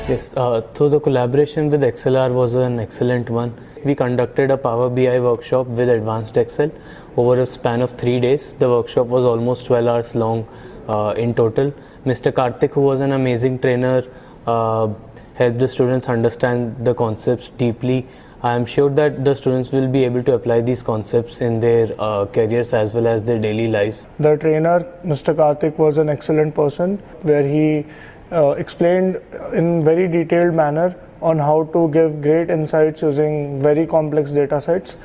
Yes, so the collaboration with XLR was an excellent one. We conducted a Power BI workshop with Advanced Excel over a span of 3 days. The workshop was almost 12 hours long in total. Mr. Karthik, who was an amazing trainer, helped the students understand the concepts deeply. I am sure that the students will be able to apply these concepts in their careers as well as their daily lives. The trainer, Mr. Karthik, was an excellent person where he explained in very detailed manner on how to give great insights using very complex data sets.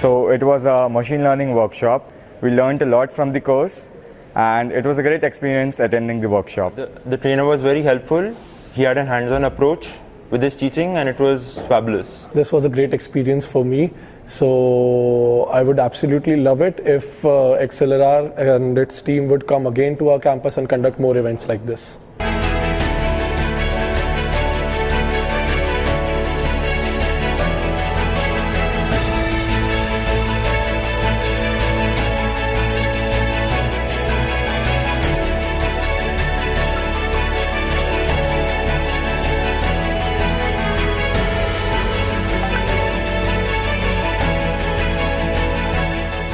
So it was a machine learning workshop. We learned a lot from the course and it was a great experience attending the workshop. The trainer was very helpful. He had a hands-on approach with his teaching and it was fabulous. This was a great experience for me. So I would absolutely love it if XLR and its team would come again to our campus and conduct more events like this.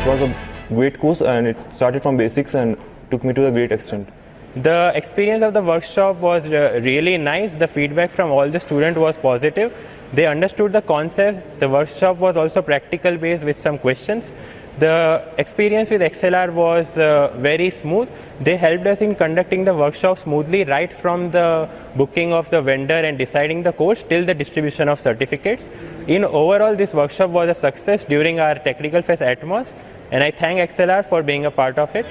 It was a great course and it started from basics and took me to a great extent. The experience of the workshop was really nice. The feedback from all the students was positive. They understood the concept. The workshop was also practical based with some questions. The experience with XLR was very smooth. They helped us in conducting the workshop smoothly right from the booking of the vendor and deciding the course till the distribution of certificates. In overall, this workshop was a success during our Technical Fest Atmos, and I thank XLR for being a part of it.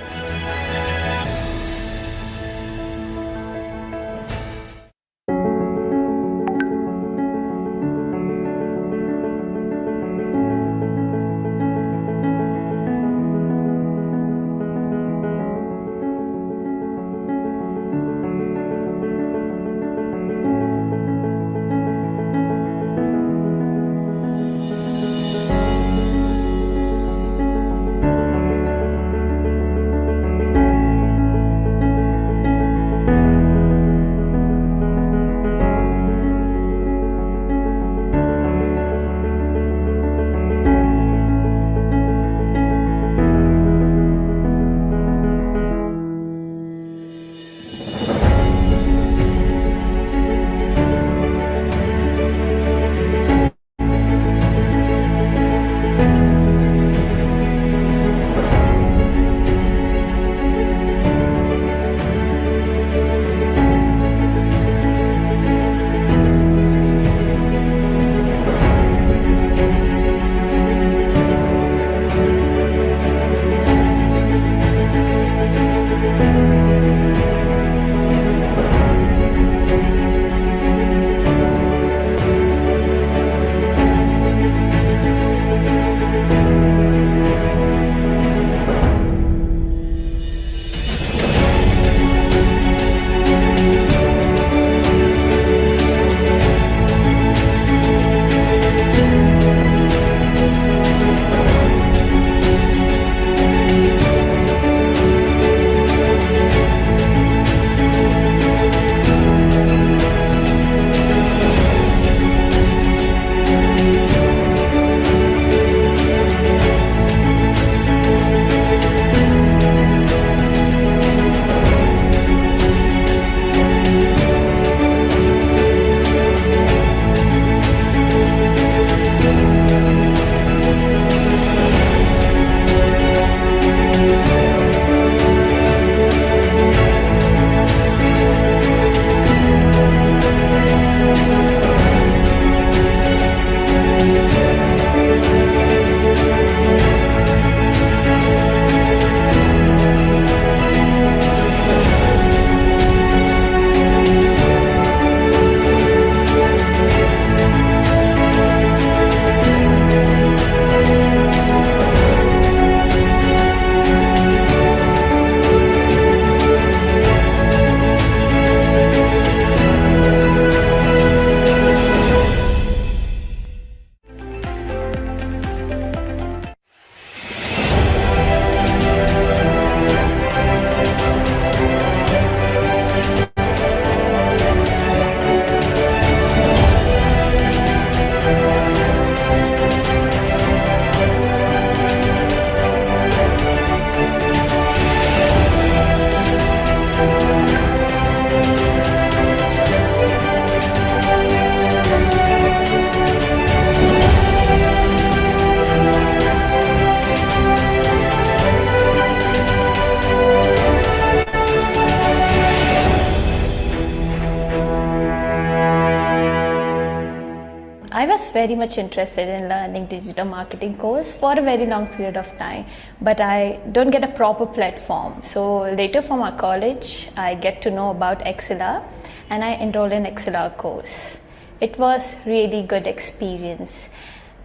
I was very much interested in learning digital marketing course for a very long period of time, but I don't get a proper platform. So later from our college, I get to know about XLR and I enrolled in XLR course. It was really good experience.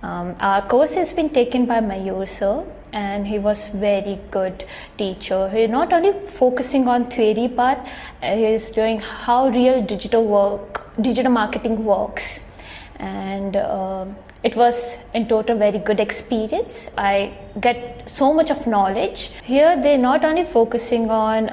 Our course has been taken by Mayur sir, and he was very good teacher. He not only focusing on theory part, he is doing how real digital marketing works, and it was in total very good experience. I get so much of knowledge. Here they not only focusing on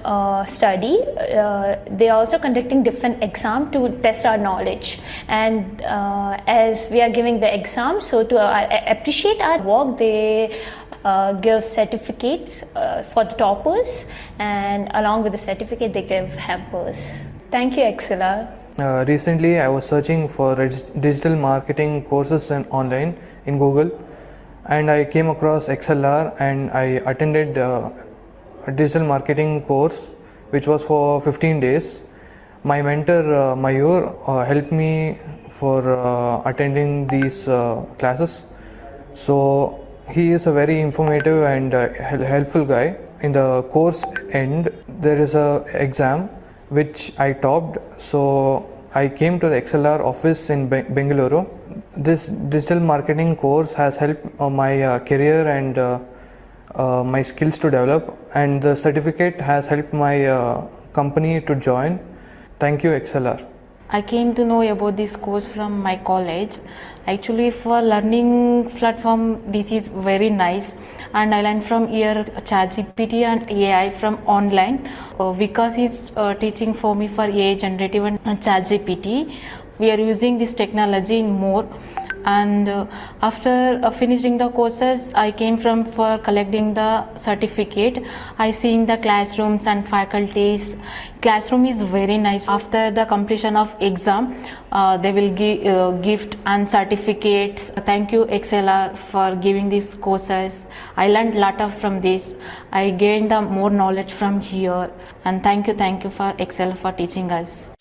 study, they are also conducting different exam to test our knowledge, and as we are giving the exam, so to appreciate our work, they give certificates for the toppers, and along with the certificate they give hampers. Thank you, XLR. Recently, I was searching for digital marketing courses online in Google, and I came across XLR, and I attended a digital marketing course which was for 15 days. My mentor Mayur helped me for attending these classes. So he is a very informative and helpful guy. In the course end, there is a exam which I topped, so I came to the XLR office in Bengaluru. This digital marketing course has helped my career and my skills to develop, and the certificate has helped my company to join. Thank you, XLR. I came to know about this course from my college. Actually, for learning platform, this is very nice, and I learned from here ChatGPT and AI from online. Because he's teaching for me for AI generative and ChatGPT. We are using this technology in more. And after finishing the courses, I came from for collecting the certificate. I seen the classrooms and faculties. Classroom is very nice. After the completion of exam, they will give gift and certificates. Thank you, XLR, for giving these courses. I learned a lot from this. I gained the more knowledge from here. And thank you for XLR for teaching us.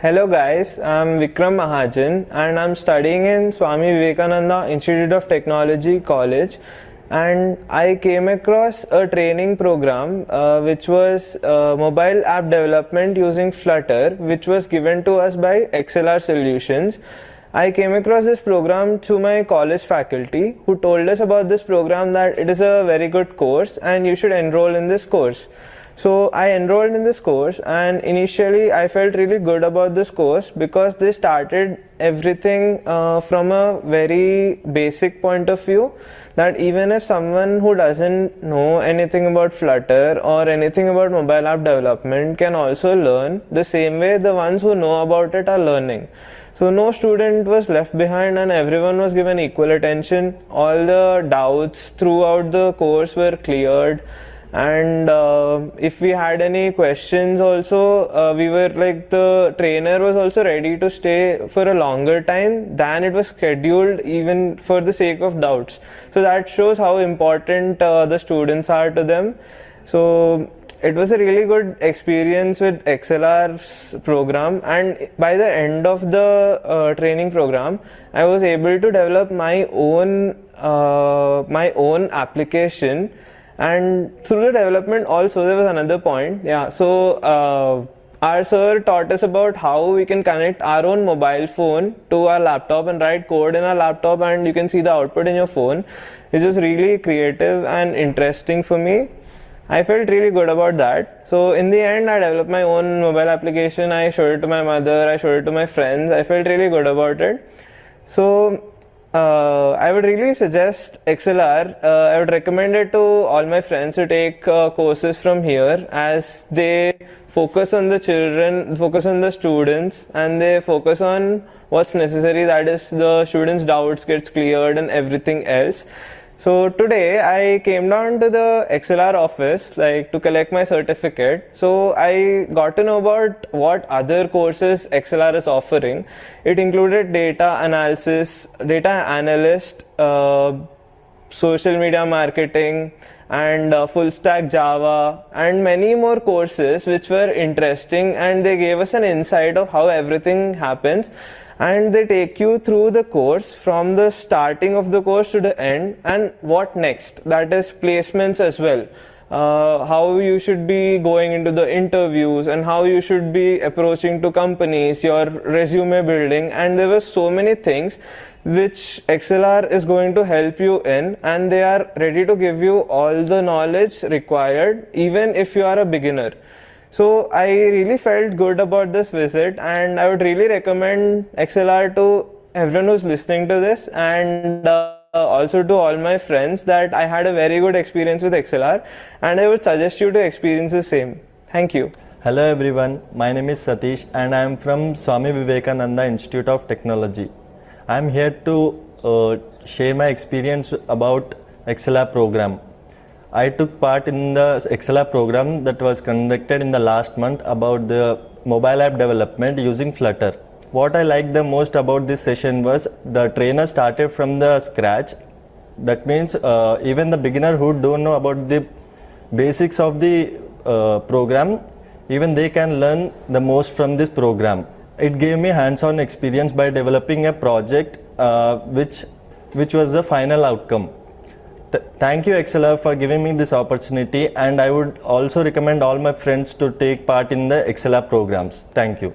Hello guys, I'm Vikram Mahajan and I'm studying in Swami Vivekananda Institute of Technology College, and I came across a training program which was mobile app development using Flutter, which was given to us by XLR Solutions. I came across this program through my college faculty who told us about this program, that it is a very good course and you should enroll in this course. So I enrolled in this course, and initially I felt really good about this course because they started everything from a very basic point of view, that even if someone who doesn't know anything about Flutter or anything about mobile app development can also learn the same way the ones who know about it are learning. So no student was left behind and everyone was given equal attention. All the doubts throughout the course were cleared. And if we had any questions also, we were like, the trainer was also ready to stay for a longer time than it was scheduled, even for the sake of doubts. So that shows how important the students are to them. So it was a really good experience with XLR's program, and by the end of the training program, I was able to develop my own application. And through the development also, there was another point. So our sir taught us about how we can connect our own mobile phone to our laptop and write code in our laptop, and you can see the output in your phone. It was really creative and interesting for me. I felt really good about that. So in the end, I developed my own mobile application. I showed it to my mother, I showed it to my friends. I felt really good about it. So I would really suggest XLR. I would recommend it to all my friends to take courses from here, as they focus on the children, focus on the students, and they focus on what's necessary, that is the students' doubts gets cleared and everything else. So today I came down to the XLR office to collect my certificate. So I got to know about what other courses XLR is offering. It included data analysis, data analyst, social media marketing, and full stack Java, and many more courses which were interesting, and they gave us an insight of how everything happens. And they take you through the course from the starting of the course to the end, and what next, that is placements as well. How you should be going into the interviews and how you should be approaching to companies, your resume building, and there were so many things which XLR is going to help you in, and they are ready to give you all the knowledge required even if you are a beginner. So I really felt good about this visit, and I would really recommend XLR to everyone who's listening to this, and also to all my friends, that I had a very good experience with XLR, and I would suggest you to experience the same. Thank you. Hello everyone, my name is Satish and I am from Swami Vivekananda Institute of Technology. I am here to share my experience about XLR program. I took part in the XLR program that was conducted in the last month about the mobile app development using Flutter. What I liked the most about this session was the trainer started from the scratch. That means even the beginner who don't know about the basics of the program, even they can learn the most from this program. It gave me hands-on experience by developing a project which was the final outcome. Thank you XLR for giving me this opportunity, and I would also recommend all my friends to take part in the XLR programs. Thank you.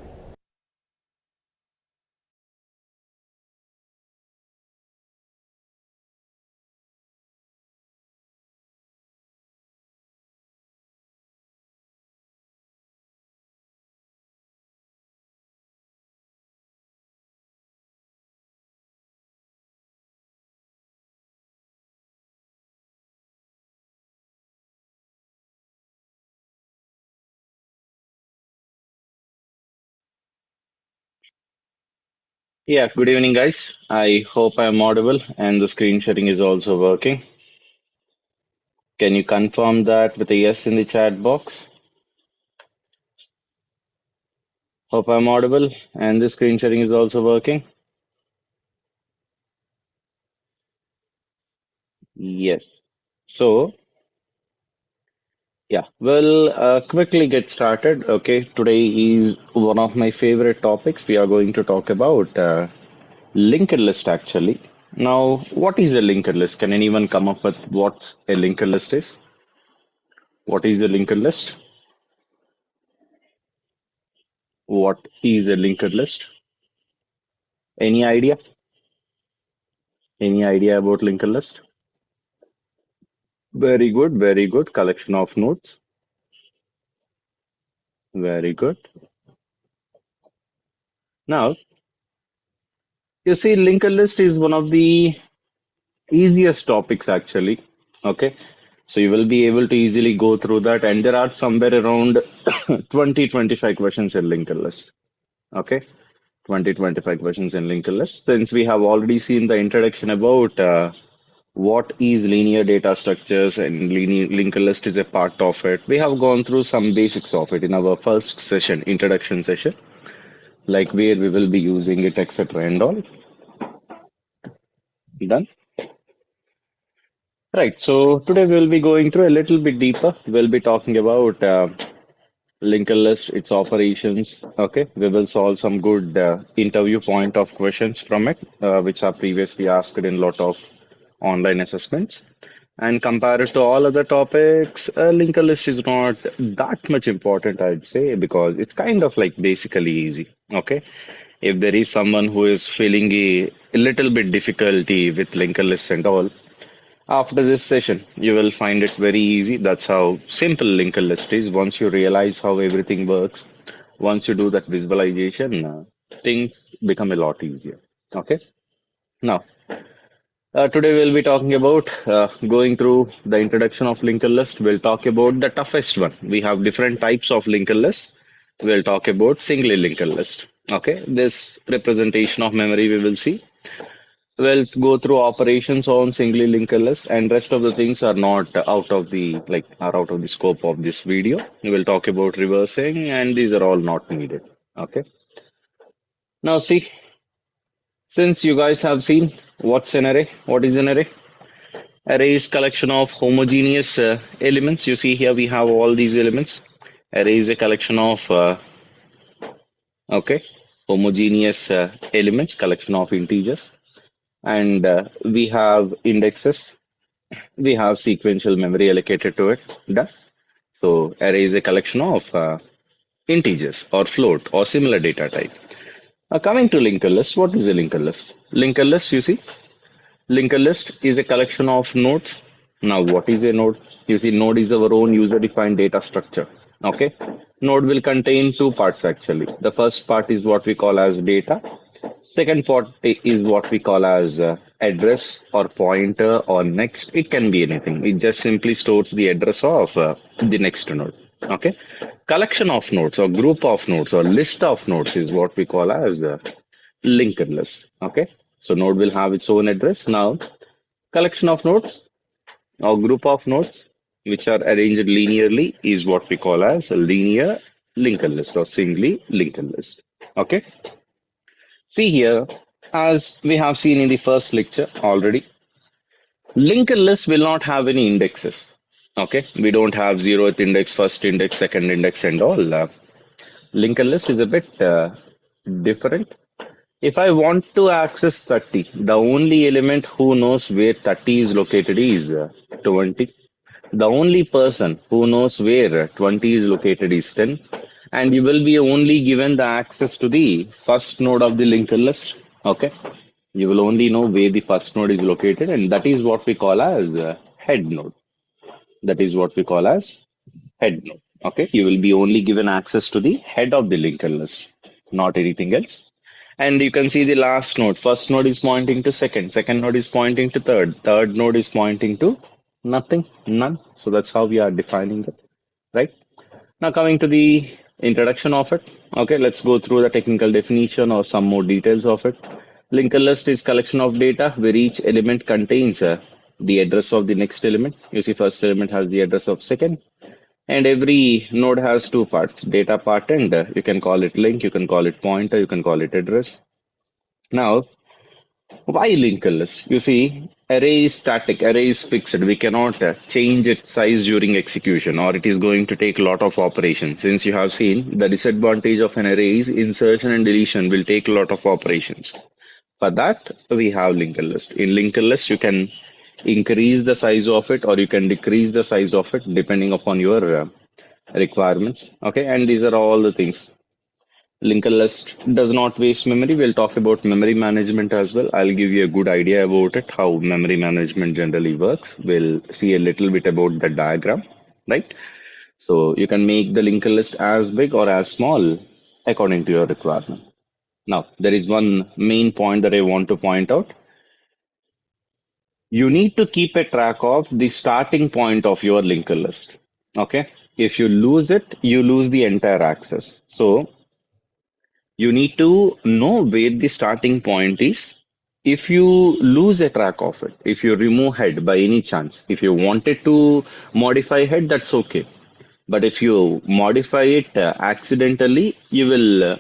Yeah, good evening, guys. I hope I'm audible and the screen sharing is also working. Can you confirm that with a yes in the chat box? Hope I'm audible and the screen sharing is also working. Yes. So, yeah, we'll quickly get started. Okay, today is one of my favorite topics. We are going to talk about linked list actually. Now, what is a linked list? Can anyone come up with what a linked list is? What is a linked list? What is a linked list? Any idea? Any idea about linked list? Very good, very good. Collection of nodes. Very good. Now, you see, linked list is one of the easiest topics actually. Okay. So you will be able to easily go through that, and there are somewhere around 20-25 questions in linked list. Okay. 20-25 questions in linked list. Since we have already seen the introduction about what is linear data structures and linear linked list is a part of it. We have gone through some basics of it in our first session, introduction session, like where we will be using it, etc. and all. Done? Right. So today we'll be going through a little bit deeper. We'll be talking about linked list, its operations. Okay. We will solve some good interview point of questions from it, which are previously asked in a lot of online assessments. And compared to all other topics, linked list is not that much important, I'd say, because it's kind of like basically easy. Okay. If there is someone who is feeling a little bit difficulty with linked lists and all, After this session, you will find it very easy. That's how simple linked list is. Once you realize how everything works, once you do that visualization, things become a lot easier. Okay. Now, today we'll be talking about going through the introduction of linked list. We'll talk about the toughest one. We have different types of linked list. We'll talk about singly linked list. Okay, this representation of memory we will see. We'll go through operations on singly linked list, and rest of the things are not out of the are out of the scope of this video. We will talk about reversing, and these are all not needed. Okay. Now see, since you guys have seen what's an array, what is an array? Array is collection of homogeneous elements. You see here we have all these elements. Array is a collection of homogeneous elements, collection of integers, and we have indexes. We have sequential memory allocated to it. Done. So array is a collection of integers or float or similar data type. Coming to linked list, what is a linked list? Linked list, you see, linked list is a collection of nodes. Now, what is a node? You see, node is our own user-defined data structure. Okay, node will contain two parts actually. The first part is what we call as data. Second part is what we call as address or pointer or next. It can be anything. It just simply stores the address of the next node. Okay, collection of nodes or group of nodes or list of nodes is what we call as linked list. Okay, so node will have its own address. Now, collection of nodes or group of nodes which are arranged linearly is what we call as a linear linked list or singly linked list. Okay. See here, as we have seen in the first lecture already, linked list will not have any indexes. Okay, we don't have 0th index, first index, second index, and all. Linked list is a bit different. If I want to access 30, the only element who knows where 30 is located is 20. The only person who knows where 20 is located is 10. And you will be only given the access to the first node of the linked list. Okay, you will only know where the first node is located, and that is what we call as head node. That is what we call as head node. Okay, you will be only given access to the head of the linked list, not anything else. And you can see the last node. First node is pointing to second. Second node is pointing to third. Third node is pointing to nothing, none. So that's how we are defining it, right? Now coming to the introduction of it. Okay, let's go through the technical definition or some more details of it. Linked list is collection of data where each element contains the address of the next element. You see, first element has the address of second, and every node has two parts, data part, and you can call it link, you can call it pointer, you can call it address. Now, why linked list? You see, array is static, array is fixed. We cannot change its size during execution, or it is going to take a lot of operations. Since you have seen, the disadvantage of an array is insertion and deletion will take a lot of operations. For that, we have linked list. In linked list, you can increase the size of it or you can decrease the size of it depending upon your requirements. Okay, and these are all the things. Linked list does not waste memory. We'll talk about memory management as well. I'll give you a good idea about it, how memory management generally works. We'll see a little bit about the diagram, right? So you can make the linked list as big or as small according to your requirement. Now, there is one main point that I want to point out. You need to keep a track of the starting point of your linked list. Okay, if you lose it, you lose the entire access. So you need to know where the starting point is. If you lose a track of it, if you remove head by any chance, if you wanted to modify head, that's okay. But if you modify it accidentally, you will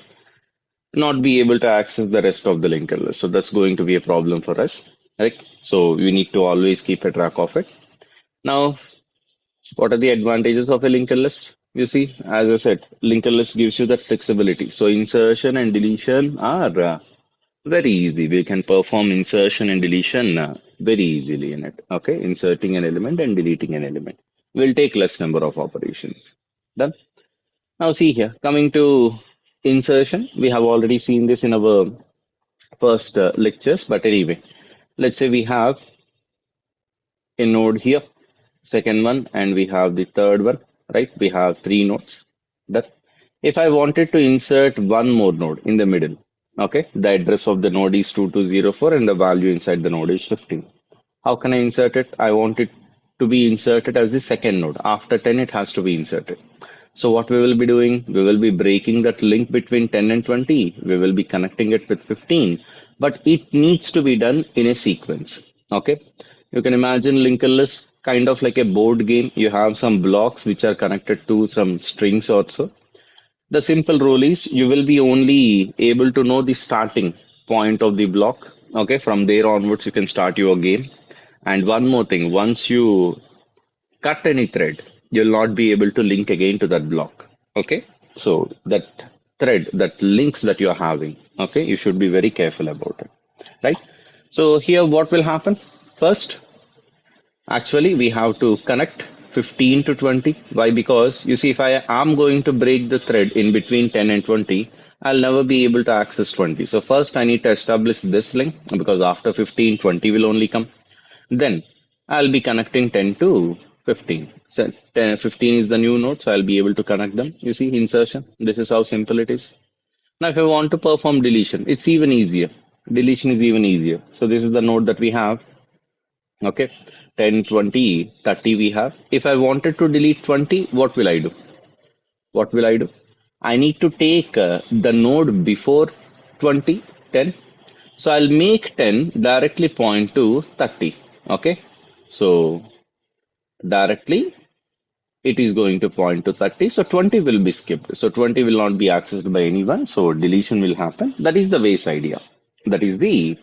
not be able to access the rest of the linked list. So that's going to be a problem for us. Right? So we need to always keep a track of it. Now, what are the advantages of a linked list? You see, as I said, linked list gives you that flexibility. So insertion and deletion are very easy. We can perform insertion and deletion very easily in it. Okay, inserting an element and deleting an element will take less number of operations. Done. Now see here, coming to insertion, we have already seen this in our first lectures, but anyway, let's say we have a node here, second one, and we have the third one, right? We have 3 nodes. That if I wanted to insert one more node in the middle, okay, the address of the node is 2204 and the value inside the node is 15. How can I insert it? I want it to be inserted as the second node. After 10, it has to be inserted. So what we will be doing, we will be breaking that link between 10 and 20. We will be connecting it with 15, but it needs to be done in a sequence. Okay. You can imagine linked list kind of like a board game. You have some blocks which are connected to some strings also. The simple rule is you will be only able to know the starting point of the block. Okay. From there onwards, you can start your game. And one more thing, once you cut any thread, you'll not be able to link again to that block. Okay. So that thread, that links that you're having, okay, you should be very careful about it. Right. So here what will happen? First, actually, we have to connect 15 to 20. Why? Because you see, if I am going to break the thread in between 10 and 20, I'll never be able to access 20. So first I need to establish this link because after 15, 20 will only come. Then I'll be connecting 10 to 15. So 15 is the new node, so I'll be able to connect them. You see, insertion. This is how simple it is. Now, if I want to perform deletion, it's even easier. Deletion is even easier. So this is the node that we have. Okay, 10, 20, 30 we have. If I wanted to delete 20, what will I do? What will I do? I need to take the node before 20, 10. So I'll make 10 directly point to 30. Okay, so directly it is going to point to 30. So 20 will be skipped. So 20 will not be accessed by anyone. So deletion will happen. That is the base idea. That is the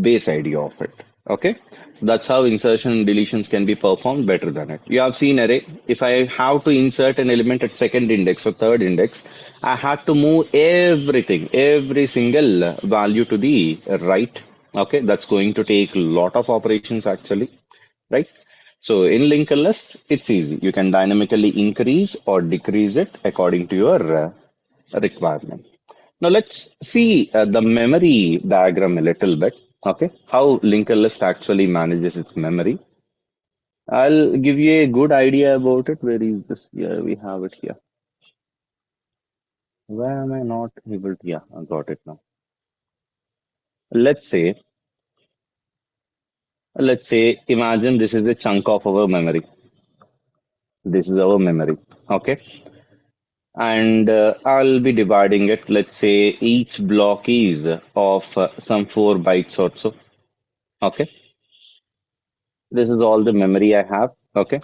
base idea of it. Okay, so that's how insertion and deletions can be performed better than it. You have seen array. If I have to insert an element at second index or third index, I have to move everything, every single value to the right. Okay, that's going to take a lot of operations actually, right? So in linked list, it's easy. You can dynamically increase or decrease it according to your requirement. Now let's see the memory diagram a little bit. Okay, how linked list actually manages its memory. I'll give you a good idea about it. Where is this? Yeah, we have it here. Why am I not able to? Yeah, I got it now. Let's say, imagine this is a chunk of our memory. This is our memory. Okay. And I'll be dividing it. Let's say each block is of some 4 bytes or so. Okay. This is all the memory I have. Okay.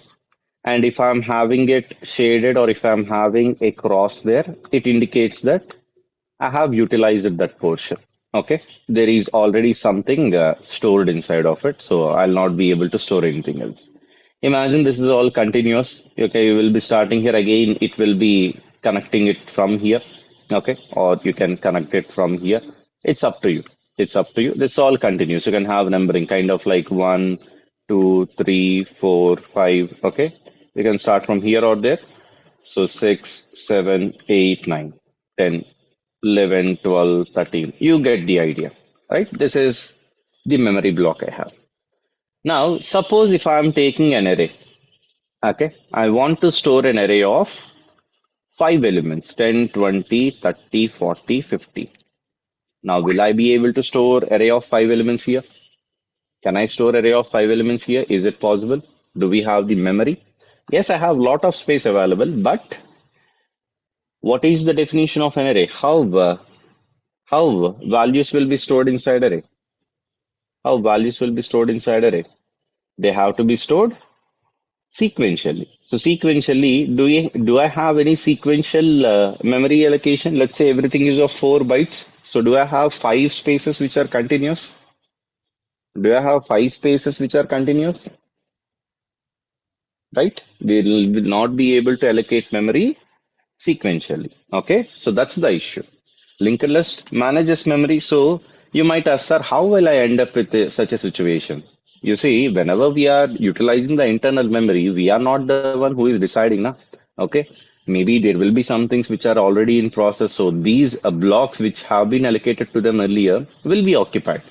And if I'm having it shaded or if I'm having a cross there, it indicates that I have utilized that portion. Okay. There is already something stored inside of it. So I'll not be able to store anything else. Imagine this is all continuous. Okay. You will be starting here again. It will be connecting it from here, okay, or you can connect it from here. It's up to you. It's up to you. This all continues. You can have numbering kind of like 1, 2, 3, 4, 5. Okay, you can start from here or there. So 6, 7, 8, 9, 10, 11, 12, 13. You get the idea, right? This is the memory block I have. Now, suppose if I'm taking an array, okay, I want to store an array of 5 elements, 10, 20, 30, 40, 50. Now, will I be able to store array of 5 elements here? Can I store array of 5 elements here? Is it possible? Do we have the memory? Yes, I have a lot of space available, but what is the definition of an array? How values will be stored inside array? How values will be stored inside array? They have to be stored sequentially. So sequentially, do I have any sequential memory allocation? Let's say everything is of 4 bytes. So do I have 5 spaces which are continuous? Do I have 5 spaces which are continuous? Right? We will not be able to allocate memory sequentially. Okay, so that's the issue. Linked list manages memory. So you might ask, sir, how will I end up with such a situation? You see, whenever we are utilizing the internal memory, we are not the one who is deciding, na? Okay. Maybe there will be some things which are already in process. So these blocks which have been allocated to them earlier will be occupied.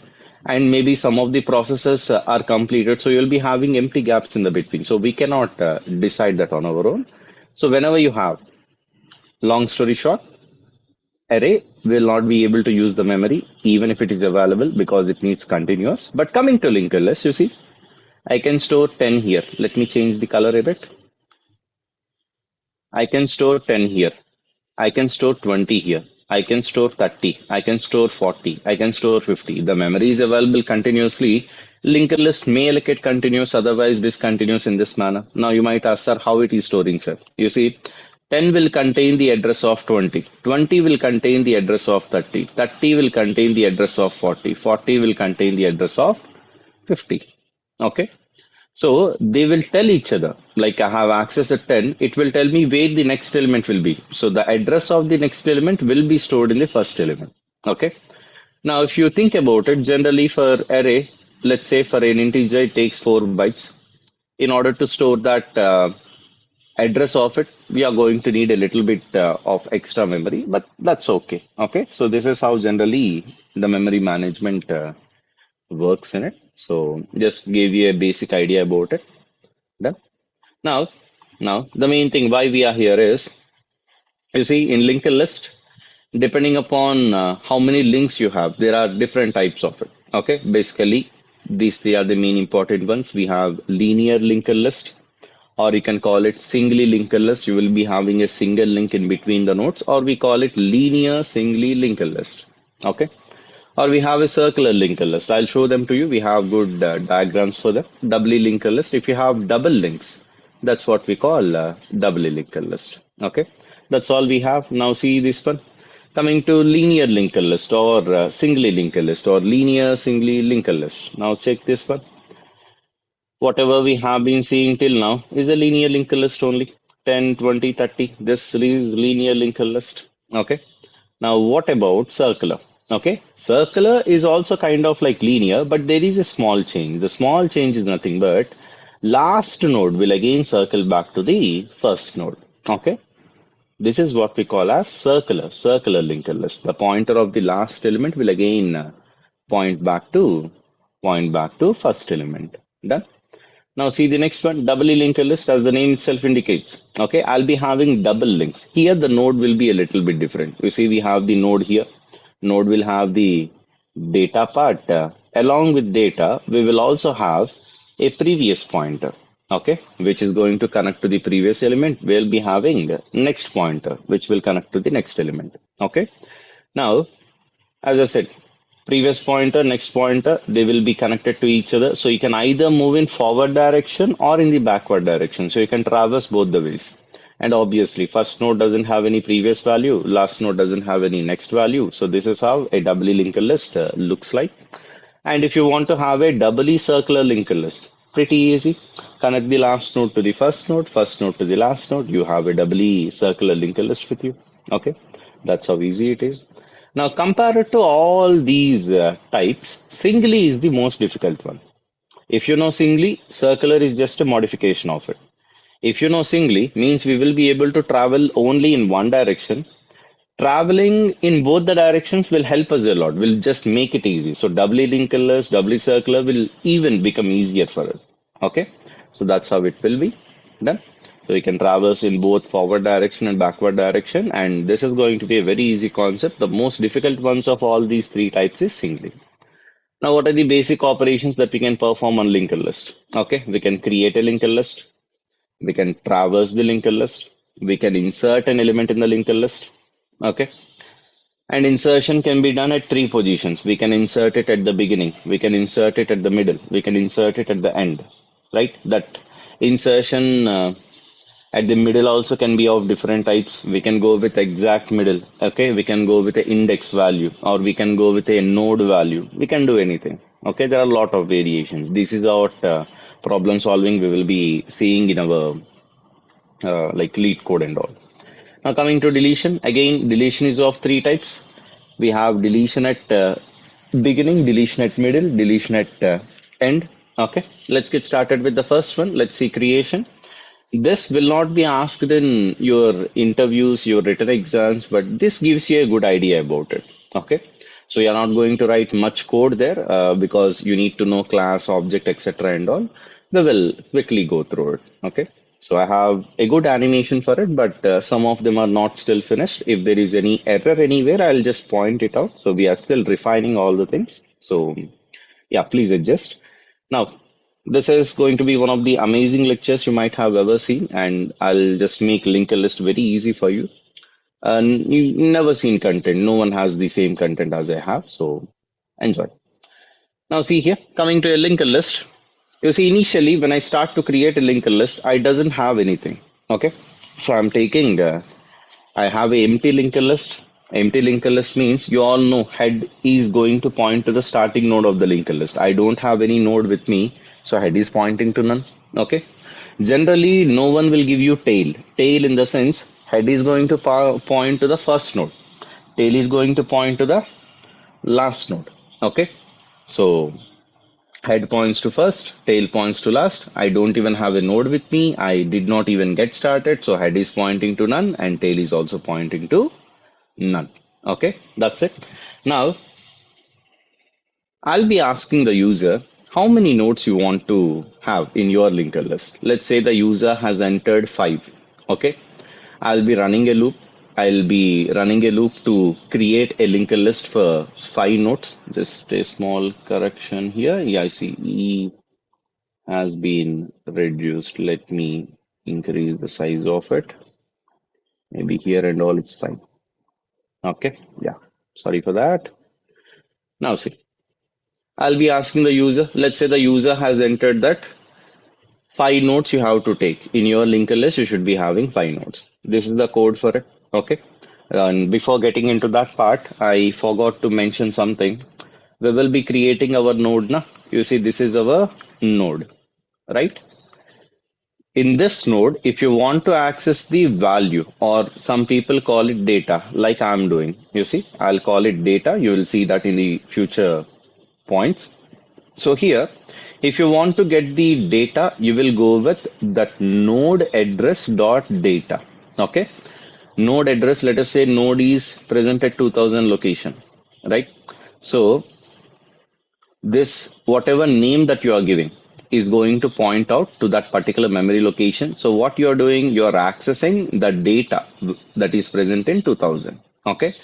and maybe some of the processes are completed, so you'll be having empty gaps in the between. So we cannot decide that on our own. So whenever you have, long story short, array will not be able to use the memory even if it is available because it needs continuous. But coming to linked list, you see, I can store 10 here. Let me change the color a bit. I can store 10 here. I can store 20 here. I can store 30. I can store 40. I can store 50. The memory is available continuously. Linked list may allocate continuous, otherwise discontinuous in this manner. Now you might ask, sir, how it is storing, sir? You see, 10 will contain the address of 20. 20 will contain the address of 30. 30 will contain the address of 40. 40 will contain the address of 50. Okay. So they will tell each other, like I have access at 10, it will tell me where the next element will be. So the address of the next element will be stored in the first element. Okay. Now, if you think about it, generally for array, let's say for an integer, it takes 4 bytes. In order to store that address of it, we are going to need a little bit of extra memory, but that's okay. Okay. So this is how generally the memory management works in it. So just gave you a basic idea about it. Done. Now the main thing why we are here is, you see, in linked list, depending upon how many links you have, there are different types of it. Okay, basically these three are the main important ones. We have linear linked list, or you can call it singly linked list. You will be having a single link in between the nodes, or we call it linear singly linked list. Okay. Or we have a circular linked list. I'll show them to you. We have good diagrams for them. Doubly linked list. If you have double links, that's what we call doubly linked list. Okay, that's all we have. Now see this one. Coming to linear linked list or singly linked list or linear singly linked list. Now check this one. Whatever we have been seeing till now is a linear linked list only. 10, 20, 30. This is linear linked list. Okay. Now what about circular? Okay, circular is also kind of like linear, but there is a small change. The small change is nothing but last node will again circle back to the first node. Okay, this is what we call as circular linked list. The pointer of the last element will again point back to first element. Done. Now see the next one, doubly linked list, as the name itself indicates. Okay, I'll be having double links. Here the node will be a little bit different. You see, we have the node here. Node will have the data part. Along with data, we will also have a previous pointer, okay, which is going to connect to the previous element. We'll be having next pointer, which will connect to the next element. Okay. Now, as I said, previous pointer, next pointer, they will be connected to each other. So you can either move in forward direction or in the backward direction. So you can traverse both the ways. And obviously, first node doesn't have any previous value, last node doesn't have any next value. So this is how a doubly linked list looks like. And if you want to have a doubly circular linked list, pretty easy. Connect the last node to the first node to the last node. You have a doubly circular linked list with you. Okay, that's how easy it is. Now, compared to all these types, singly is the most difficult one. If you know singly, circular is just a modification of it. If you know singly, means we will be able to travel only in one direction. Traveling in both the directions will help us a lot, will just make it easy. So doubly linked list, doubly circular will even become easier for us. Okay, so that's how it will be done. So you can traverse in both forward direction and backward direction, and this is going to be a very easy concept. The most difficult ones of all these three types is singly. Now, what are the basic operations that we can perform on linked list? Okay, we can create a linked list. We can traverse the linked list. We can insert an element in the linked list. Okay. And insertion can be done at 3 positions. We can insert it at the beginning. We can insert it at the middle. We can insert it at the end. Right? That insertion at the middle also can be of different types. We can go with exact middle. Okay. We can go with the index value, or we can go with a node value. We can do anything. Okay. There are a lot of variations. This is what problem solving we will be seeing in our like LeetCode and all. Now coming to deletion, again deletion is of 3 types. We have deletion at beginning, deletion at middle, deletion at end. Okay, let's get started with the first one. Let's see creation. This will not be asked in your interviews, your written exams, but this gives you a good idea about it. Okay, So you're not going to write much code there because you need to know class, object, etc. and all. We will quickly go through it. Okay. So I have a good animation for it, but some of them are not still finished. If there is any error anywhere, I'll just point it out. So we are still refining all the things. So yeah, please adjust. Now, this is going to be one of the amazing lectures you might have ever seen, and I'll just make linked list very easy for you. You've never seen content. No one has the same content as I have, so enjoy. Now see here, coming to a linked list. You see, initially when I start to create a linked list, I doesn't have anything. Okay, so I'm taking. I have a empty linked list. Empty linked list means you all know head is going to point to the starting node of the linked list. I don't have any node with me, so head is pointing to none. Okay. Generally, no one will give you tail. Tail in the sense head is going to point to the first node. Tail is going to point to the last node. Okay. So head points to first, tail points to last. I don't even have a node with me. I did not even get started. So head is pointing to none and tail is also pointing to none. Okay, that's it. Now, I'll be asking the user how many nodes you want to have in your linked list. Let's say the user has entered 5. Okay, I'll be running a loop. I'll be running a loop to create a linked list for 5 nodes. Just a small correction here. Yeah, I see E has been reduced. Let me increase the size of it. Maybe here and all it's fine. Okay, yeah, sorry for that. Now see, I'll be asking the user, let's say the user has entered that 5 nodes you have to take. In your linked list, you should be having 5 nodes. This is the code for it, okay? And before getting into that part, I forgot to mention something. We will be creating our node, na? You see, this is our node, right? In this node, if you want to access the value, or some people call it data, like I'm doing, you see, I'll call it data. You will see that in the future points. So here, if you want to get the data, you will go with that node address dot data. Okay, node address. Let us say node is present at 2000 location, right? So this whatever name that you are giving is going to point out to that particular memory location. So what you are doing, you are accessing the data that is present in 2000. Okay,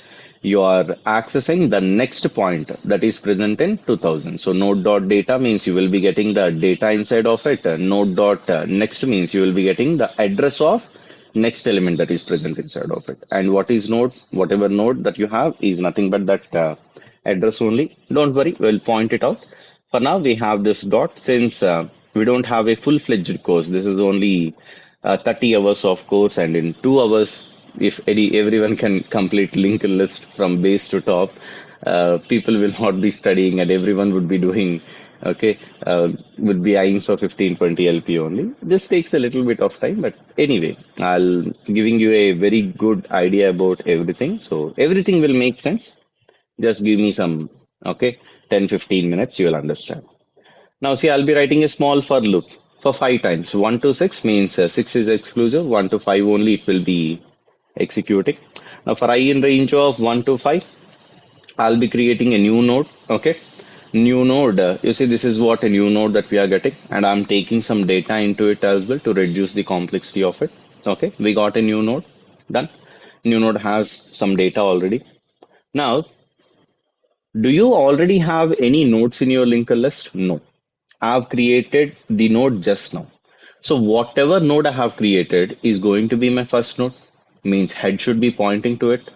you are accessing the next point that is present in 2000. So node dot data means you will be getting the data inside of it. Node dot next means you will be getting the address of next element that is present inside of it. And what is node? Whatever node that you have is nothing but that address only. Don't worry, we'll point it out. For now, we have this dot. Since we don't have a full-fledged course, this is only 30 hours of course, and in 2 hours, if everyone can complete linked list from base to top, people will not be studying and everyone would be doing, okay, would be eyeing for 15-20 LP only. This takes a little bit of time, but anyway, I'll giving you a very good idea about everything. So everything will make sense. Just give me some, okay, 10-15 minutes, you will understand. Now see, I'll be writing a small for loop for 5 times. 1 to 6 means 6 is exclusive, 1 to 5 only it will be executing. Now for I in range of 1 to 5, I'll be creating a new node, okay? New node, you see this is what a new node that we are getting, and I'm taking some data into it as well to reduce the complexity of it. Okay, we got a new node, done. New node has some data already. Now, do you already have any nodes in your linked list? No. I've created the node just now. So whatever node I have created is going to be my first node, means head should be pointing to it.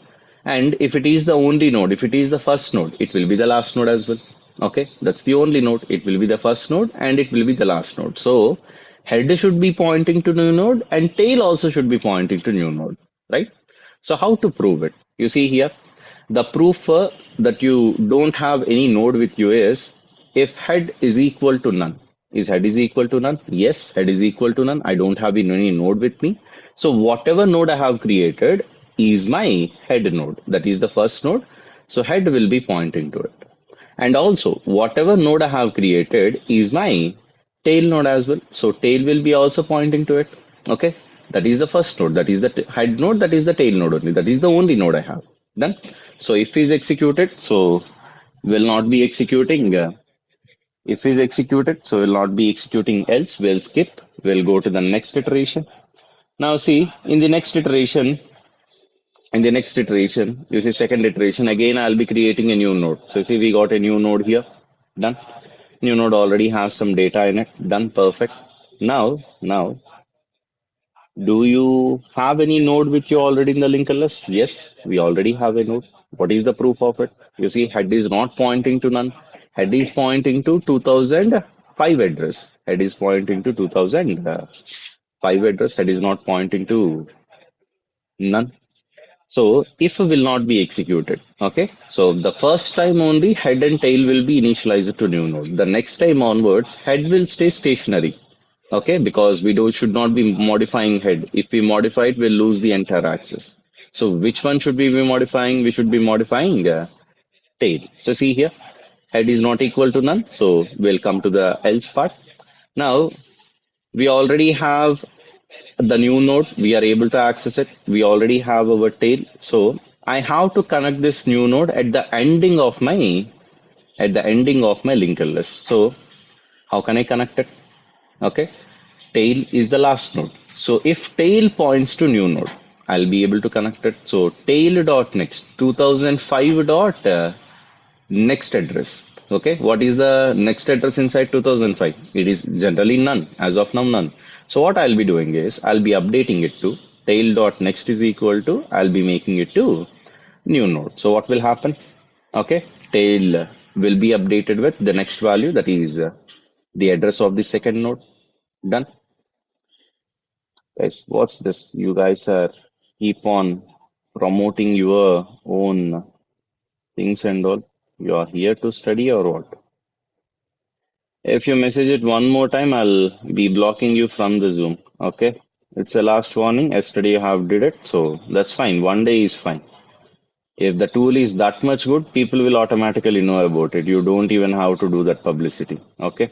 And if it is the only node, if it is the first node, it will be the last node as well. Okay, that's the only node. It will be the first node and it will be the last node. So head should be pointing to new node and tail also should be pointing to new node, right? So how to prove it? You see here, the proof that you don't have any node with you is if head is equal to none. Is head is equal to none? Yes, head is equal to none. I don't have any node with me. So whatever node I have created is my head node. That is the first node. So head will be pointing to it. And also whatever node I have created is my tail node as well. So tail will be also pointing to it. Okay. That is the first node. That is the head node. That is the tail node only. That is the only node I have. Done. So if is executed, so will not be executing. If is executed, so will not be executing else, we'll skip, we'll go to the next iteration. Now see, in the next iteration, you see second iteration, again I'll be creating a new node. So see, we got a new node here, done. New node already has some data in it, done, perfect. Now, do you have any node with you already in the linker list? Yes, we already have a node. What is the proof of it? You see, head is not pointing to none. Head is pointing to 2005 address. Head is pointing to 2005 address. Head is not pointing to none. So if will not be executed. Okay. So the first time only head and tail will be initialized to new node. The next time onwards, head will stay stationary. Okay, because we should not be modifying head. If we modify it, we'll lose the entire access. So which one should we be modifying? We should be modifying tail. So see here, head is not equal to none. So we'll come to the else part. Now we already have the new node. We are able to access it. We already have our tail. So I have to connect this new node at the ending of my linker list. So how can I connect it? Okay, tail is the last node. So if tail points to new node, I'll be able to connect it. So tail dot next 2005 dot next address. Okay, what is the next address inside 2005? It is generally none. As of now, none. So what I'll be doing is I'll be updating it to tail dot next is equal to, I'll be making it to new node. So what will happen? Okay, tail will be updated with the next value, that is the address of the second node. Done. Guys, what's this? You guys are keep on promoting your own things and all. You are here to study or what? If you message it one more time, I'll be blocking you from the Zoom. Okay? It's a last warning. Yesterday you have did it, so that's fine. One day is fine. If the tool is that much good, people will automatically know about it. You don't even have to do that publicity. Okay?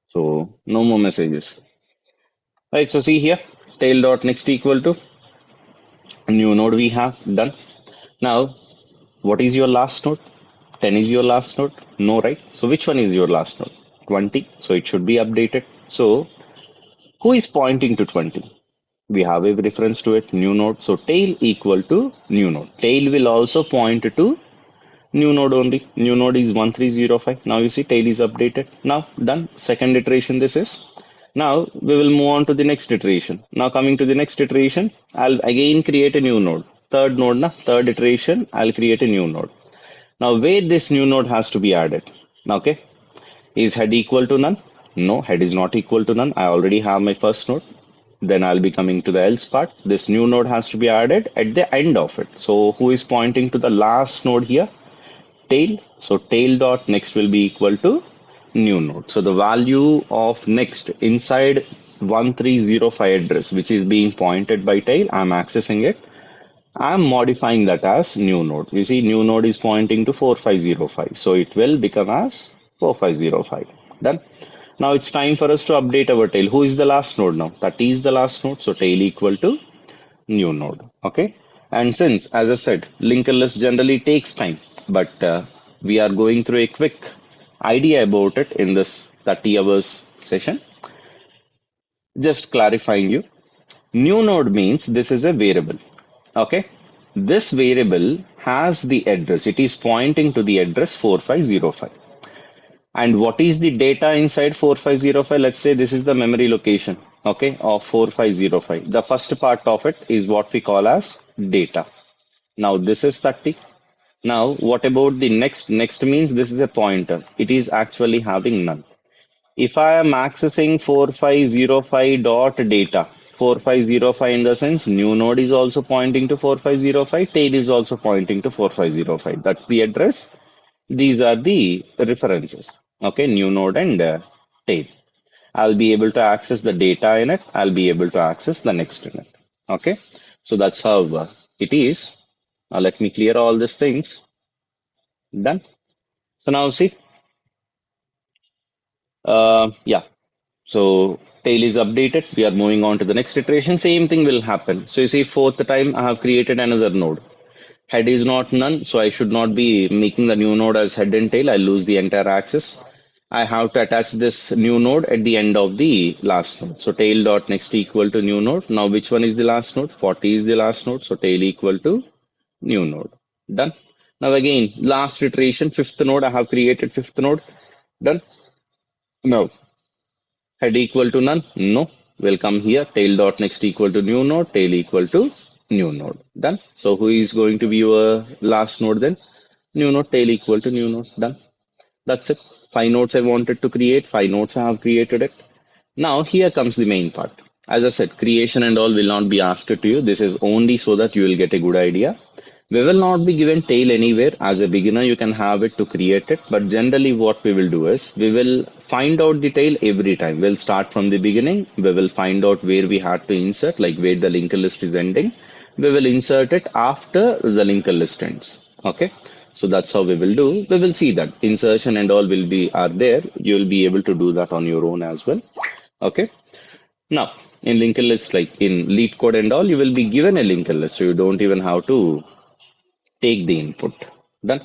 So no more messages. Right, so see here, tail dot next equal to a new node we have done. Now, what is your last node? 10 is your last node? No, right? So which one is your last node? 20. So it should be updated. So who is pointing to 20? We have a reference to it, new node. So tail equal to new node. Tail will also point to new node only. New node is 1305. Now you see tail is updated. Now done. Second iteration this is. Now we will move on to the next iteration. Now coming to the next iteration, I'll again create a new node. Third node, third iteration, I'll create a new node. Now where this new node has to be added. Okay. Is head equal to none? No, head is not equal to none. I already have my first node. Then I'll be coming to the else part. This new node has to be added at the end of it. So who is pointing to the last node here? Tail. So tail dot next will be equal to new node. So the value of next inside 1305 address, which is being pointed by tail, I'm accessing it. I'm modifying that as new node. You see, new node is pointing to 4505. So it will become as 4505. Done. Now it's time for us to update our tail. Who is the last node now? 30 is the last node. So tail equal to new node. Okay. And since, as I said, linker list generally takes time, but we are going through a quick idea about it in this 30 hours session. Just clarifying you. New node means this is a variable. Okay. This variable has the address. It is pointing to the address 4505. And what is the data inside 4505? Let's say this is the memory location, okay, of 4505. The first part of it is what we call as data. Now this is 30. Now what about the next? Next means this is a pointer. It is actually having none. If I am accessing 4505 dot data, 4505 in the sense new node is also pointing to 4505, tail is also pointing to 4505. That's the address. These are the references. Okay, new node and tail. I'll be able to access the data in it. I'll be able to access the next in it. Okay, so that's how it is. Now let me clear all these things. Done. So now see. Yeah. So tail is updated. We are moving on to the next iteration. Same thing will happen. So you see, fourth time I have created another node. Head is not none, so I should not be making the new node as head and tail. I lose the entire axis. I have to attach this new node at the end of the last node. So tail dot next equal to new node. Now which one is the last node? 40 is the last node. So tail equal to new node. Done. Now again, last iteration, fifth node. I have created fifth node. Done. Now head equal to none. No. Will come here. Tail dot next equal to new node. Tail equal to new node. Done. So who is going to be your last node then? New node. Tail equal to new node. Done. That's it. 5 nodes I wanted to create. 5 nodes I have created it. Now here comes the main part. As I said, creation and all will not be asked to you. This is only so that you will get a good idea. We will not be given tail anywhere. As a beginner, you can have it to create it. But generally what we will do is, we will find out the tail every time. We'll start from the beginning. We will find out where we had to insert, like where the linked list is ending. We will insert it after the linked list ends. Okay. So that's how we will do. We will see that insertion and all are there. You will be able to do that on your own as well. Okay. Now in linked list, like in LeetCode and all, you will be given a linked list. So you don't even have to take the input. Done.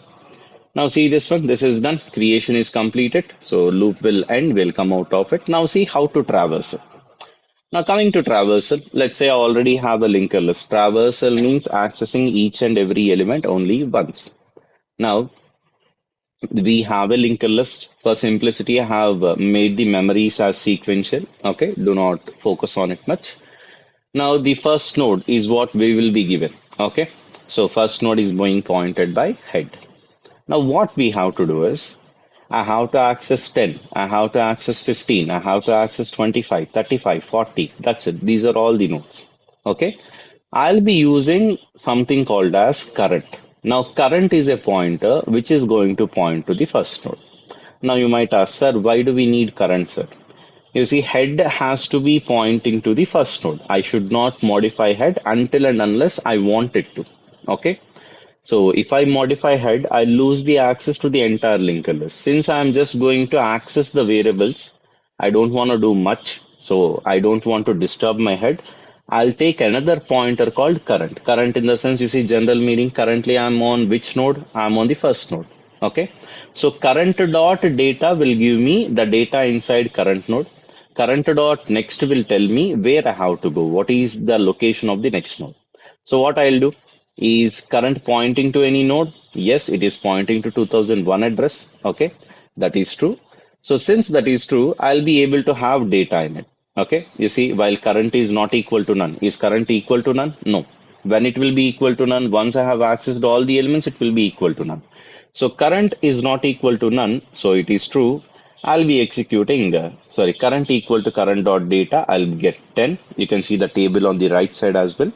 Now see this one. This is done. Creation is completed. So loop will end. We'll come out of it. Now see how to traverse it. Now coming to traversal, let's say I already have a linked list. Traversal means accessing each and every element only once. Now, we have a linked list. For simplicity, I have made the memories as sequential. Okay, do not focus on it much. Now, the first node is what we will be given. Okay, so first node is being pointed by head. Now, what we have to do is, I have to access 10, I have to access 15, I have to access 25, 35, 40. That's it. These are all the nodes. Okay, I'll be using something called as current. Now current is a pointer which is going to point to the first node. Now you might ask, sir, why do we need current, sir? You see, head has to be pointing to the first node. I should not modify head until and unless I want it to. Okay. So if I modify head, I lose the access to the entire linked list. Since I'm just going to access the variables, I don't want to do much. So I don't want to disturb my head. I'll take another pointer called current. Current in the sense, you see, general meaning, currently I'm on which node? I'm on the first node. Okay. So current dot data will give me the data inside current node. Current dot next will tell me where I have to go. What is the location of the next node? So what I'll do is current pointing to any node. Yes, it is pointing to 2001 address. Okay. That is true. So since that is true, I'll be able to have data in it. Okay, you see, while current is not equal to none, is current equal to none? No. When it will be equal to none, once I have access to all the elements, it will be equal to none. So current is not equal to none, so it is true. I'll be executing, current equal to current dot data, I'll get 10. You can see the table on the right side as well.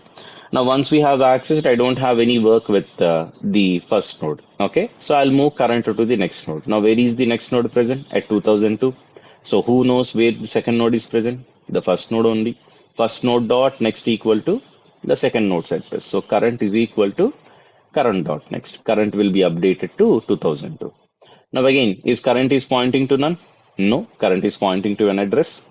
Now, once we have access, I don't have any work with the first node. Okay, so I'll move current to the next node. Now, where is the next node present? At 2002. So who knows where the second node is present? The first node only. First node dot next equal to the second node's address. So current is equal to current dot next. Current will be updated to 2002. Now again, is current is pointing to none? No, current is pointing to an address.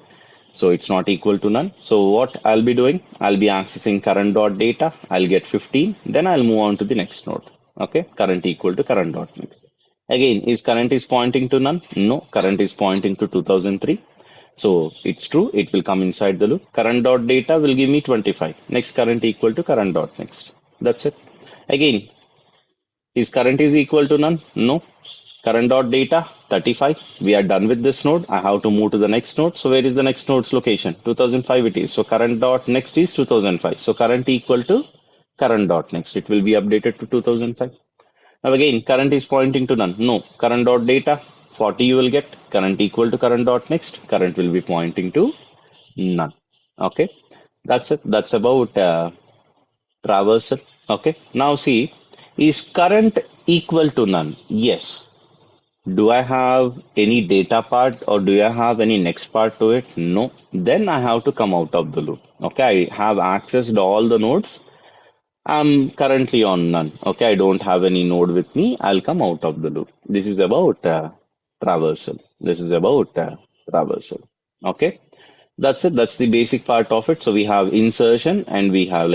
So it's not equal to none. So what I'll be doing, I'll be accessing current dot data. I'll get 15. Then I'll move on to the next node. Okay, current equal to current dot next. Again, is current is pointing to none? No, current is pointing to 2003. So it's true, it will come inside the loop. Current dot data will give me 25. Next current equal to current dot next. That's it. Again, is current is equal to none? No. Current dot data 35. We are done with this node. I have to move to the next node. So where is the next node's location? 2005 it is. So current dot next is 2005. So current equal to current dot next. It will be updated to 2005. Now again, current is pointing to none. No. Current dot data 40 you will get. Current equal to current dot next. Current will be pointing to none. Okay. That's it. That's about traversal. Okay. Now see, is current equal to none? Yes. Do I have any data part or do I have any next part to it? No. Then I have to come out of the loop. Okay. I have accessed all the nodes. I'm currently on none. Okay. I don't have any node with me. I'll come out of the loop. This is about traversal. This is about traversal. Okay. That's it. That's the basic part of it. So we have insertion and we have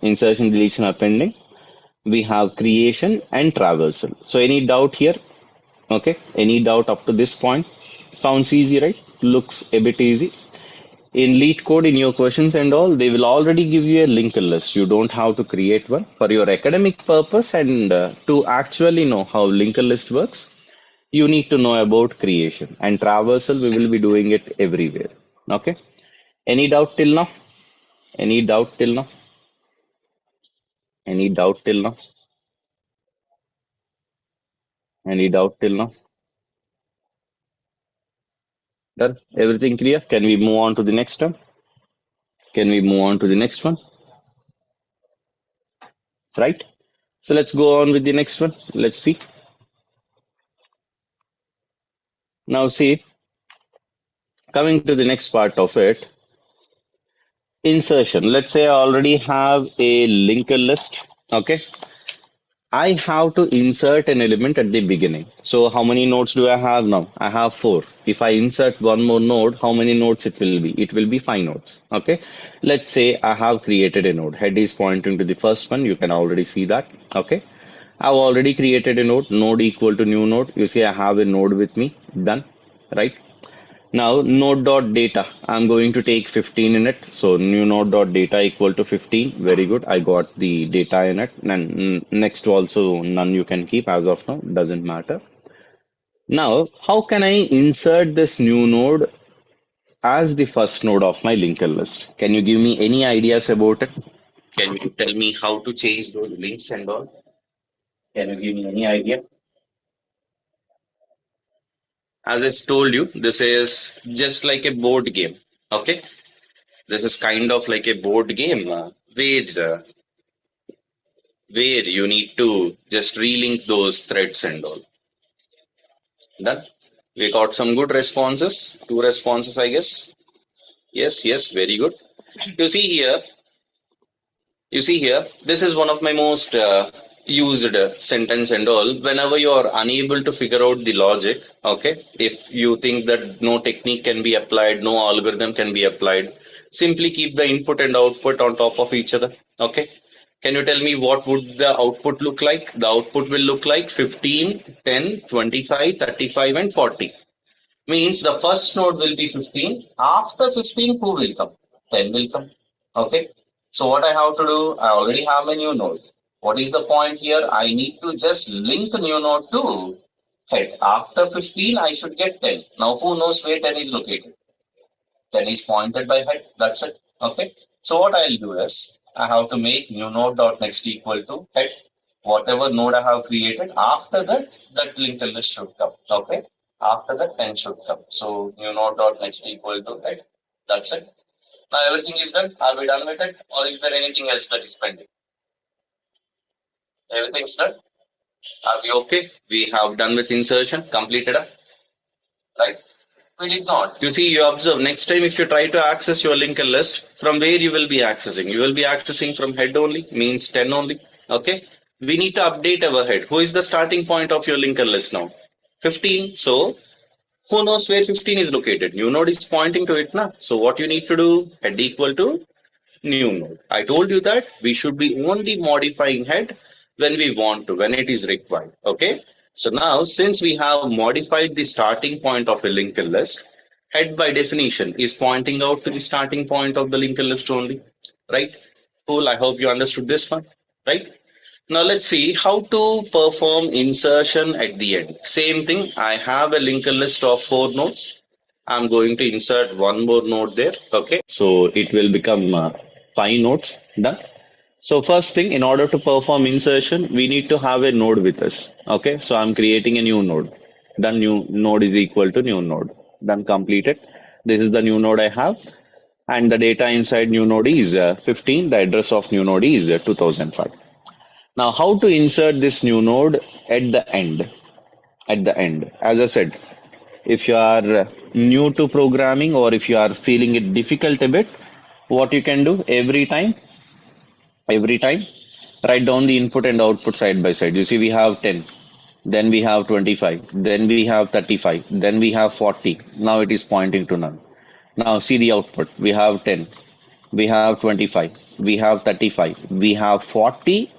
insertion, deletion, appending. we have creation and traversal. So any doubt here? Okay, any doubt up to this point? Sounds easy, right? Looks a bit easy. In LeetCode, in your questions and all, they will already give you a linked list. You don't have to create one for your academic purpose, and to actually know how linked list works, you need to know about creation and traversal. We will be doing it everywhere. Okay. Any doubt till now? Any doubt till now? Any doubt till now? Any doubt till now? Done? Everything clear? Can we move on to the next one? Can we move on to the next one? Right? So let's go on with the next one. Let's see. Now see, coming to the next part of it, insertion. Let's say I already have a linked list. Okay. I have to insert an element at the beginning. So how many nodes do I have now? I have 4. If I insert one more node, how many nodes it will be? It will be 5 nodes. Okay. Let's say I have created a node. Head is pointing to the first one. You can already see that. Okay. I've already created a node. Node equal to new node. You see I have a node with me. Done. Right. Now node.data, I'm going to take 15 in it. So new node.data equal to 15. Very good. I got the data in it. And next also none you can keep as of now. Doesn't matter. Now, how can I insert this new node as the first node of my linked list? Can you give me any ideas about it? Can you tell me how to change those links and all? Can you give me any idea? As I told you, this is just like a board game. Okay, this is kind of like a board game where you need to just relink those threads and all. Done. We got some good responses. 2 responses, I guess. Yes, very good. You see here. This is one of my most used sentence and all. Whenever you are unable to figure out the logic, okay, if you think that no technique can be applied, no algorithm can be applied, simply keep the input and output on top of each other. Okay, can you tell me what would the output look like? The output will look like 15, 10, 25, 35 and 40. Means the first node will be 15. After 15, who will come? 10 will come. Okay, so what I have to do, I already have a new node. What is the point here? I need to just link new node to head. After 15, I should get 10. Now, who knows where 10 is located? 10 is pointed by head. That's it. Okay. So what I'll do is I have to make new node dot next equal to head. Whatever node I have created, after that linked list should come. Okay. After that 10 should come. So new node dot next equal to head. That's it. Now everything is done. Are we done with it? Or is there anything else that is pending? Everything's done. Are we okay? We have done with insertion, completed up, right? We did not. You see, you observe next time if you try to access your linked list, from where you will be accessing? You will be accessing from head only, means 10 only. Okay. We need to update our head. Who is the starting point of your linked list now? 15. So who knows where 15 is located? New node is pointing to it now. So what you need to do? Head equal to new node. I told you that we should be only modifying head when we want to, when it is required. Okay. So now, since we have modified the starting point of a linked list, head by definition is pointing out to the starting point of the linked list only. Right? Cool. I hope you understood this one. Right? Now let's see how to perform insertion at the end. Same thing. I have a linked list of 4 nodes. I'm going to insert one more node there. Okay. So it will become 5 nodes. Done. So first thing, in order to perform insertion, we need to have a node with us. Okay, so I'm creating a new node. Then new node is equal to new node. Then completed. This is the new node I have. And the data inside new node is 15. The address of new node is 2005. Now, how to insert this new node at the end? At the end, as I said, if you are new to programming or if you are feeling it difficult a bit, what you can do every time, write down the input and output side by side. You see, we have 10, then we have 25, then we have 35, then we have 40. Now it is pointing to none. Now see the output. We have 10, we have 25, we have 35, we have 40,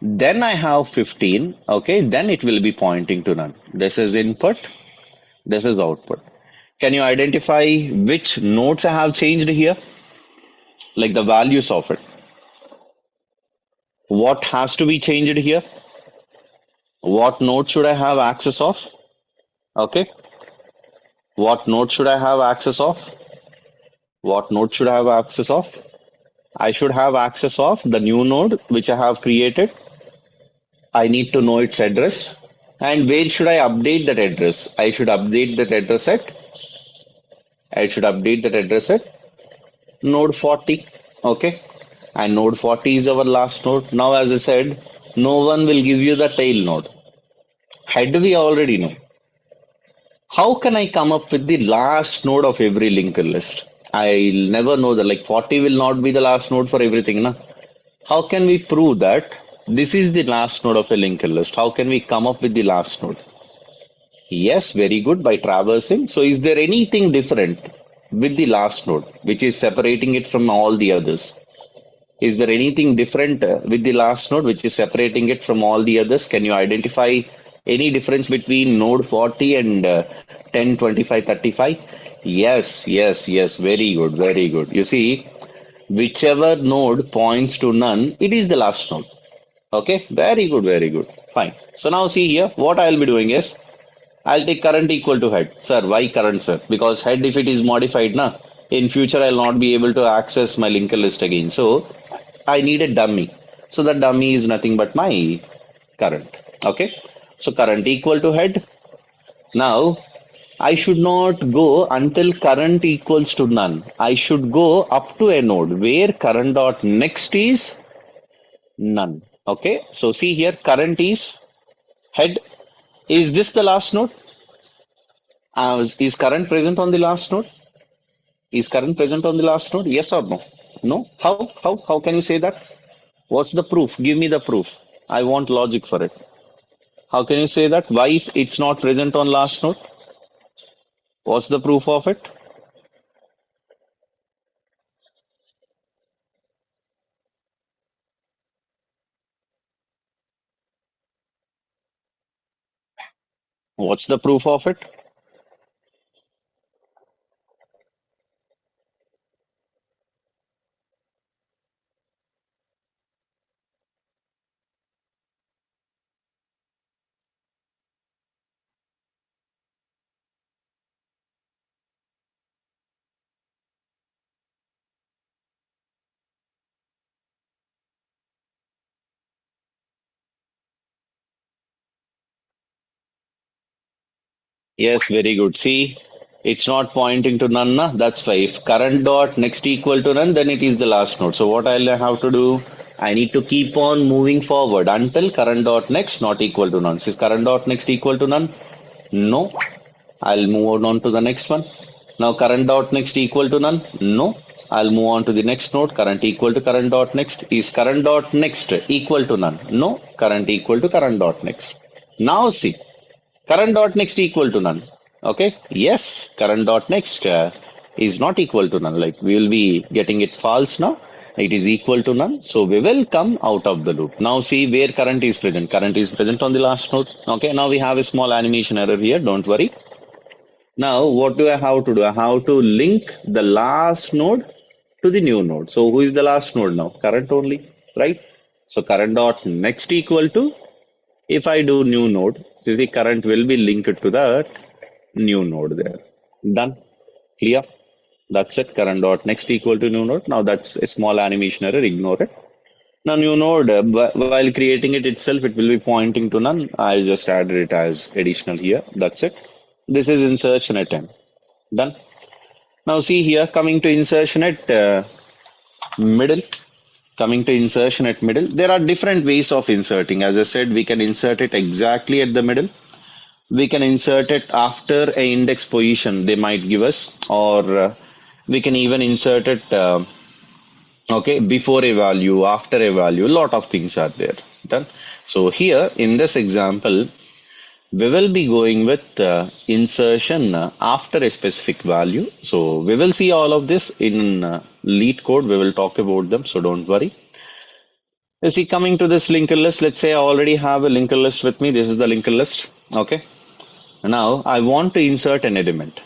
Then I have 15. Okay, then it will be pointing to none. This is input, this is output. Can you identify which nodes I have changed here? Like the values of it. What has to be changed here? What node should I have access of? Okay. What node should I have access of? What node should I have access of? I should have access of the new node which I have created. I need to know its address. And where should I update that address? I should update that address at node 40. Okay. And node 40 is our last node. Now, as I said, no one will give you the tail node. Head we already know. How can I come up with the last node of every linked list? I'll never know that, like 40 will not be the last node for everything. Na? How can we prove that this is the last node of a linked list? How can we come up with the last node? Yes, very good, by traversing. So is there anything different with the last node which is separating it from all the others? Is there anything different with the last node which is separating it from all the others? Can you identify any difference between node 40 and 10, 25, 35? Yes, very good, very good. You see, whichever node points to none, it is the last node. Okay, very good, fine. So now see here, what I'll be doing is, I'll take current equal to head. Sir, why current, sir? Because head, if it is modified, in future I'll not be able to access my linked list again. So I need a dummy. So the dummy is nothing but my current. Okay, so current equal to head. Now I should not go until current equals to none. I should go up to a node where current dot next is none. Okay, so see here, current is head. Is this the last node? Is current present on the last node? Is current present on the last node? Yes or no? No? How can you say that? What's the proof? Give me the proof. I want logic for it. How can you say that? Why it's not present on last node? What's the proof of it? What's the proof of it? Yes, very good. See, it's not pointing to none. Na? That's why if current dot next equal to none, then it is the last node. So what I'll have to do, I need to keep on moving forward until current dot next not equal to none. Is current dot next equal to none? No. I'll move on to the next one. Now current dot next equal to none? No. I'll move on to the next node. Current equal to current dot next. Is current dot next equal to none? No. Current equal to current dot next. Now see. Current dot next equal to none. Okay. Yes. Current dot next is not equal to none. Like we will be getting it false now. It is equal to none. So we will come out of the loop. Now see where current is present. Current is present on the last node. Okay. Now we have a small animation error here. Don't worry. Now what do I have to do? I have to link the last node to the new node. So who is the last node now? Current only, right? So current dot next equal to, if I do new node, so the current will be linked to that new node there. Done. Clear? That's it. Current dot next equal to new node. Now that's a small animation error. Ignore it. Now new node, while creating it itself, it will be pointing to none. I'll just add it as additional here. That's it. This is insertion at 10. Done. Now see here, coming to insertion at middle. Coming to insertion at middle, there are different ways of inserting. As I said, we can insert it exactly at the middle. We can insert it after a index position they might give us, or we can even insert it okay, before a value, after a value. A lot of things are there. Done. So here in this example, we will be going with insertion after a specific value. So we will see all of this in LeetCode. We will talk about them, so don't worry. You see, coming to this linker list, let's say I already have a linker list with me. This is the linker list. Okay. Now I want to insert an element.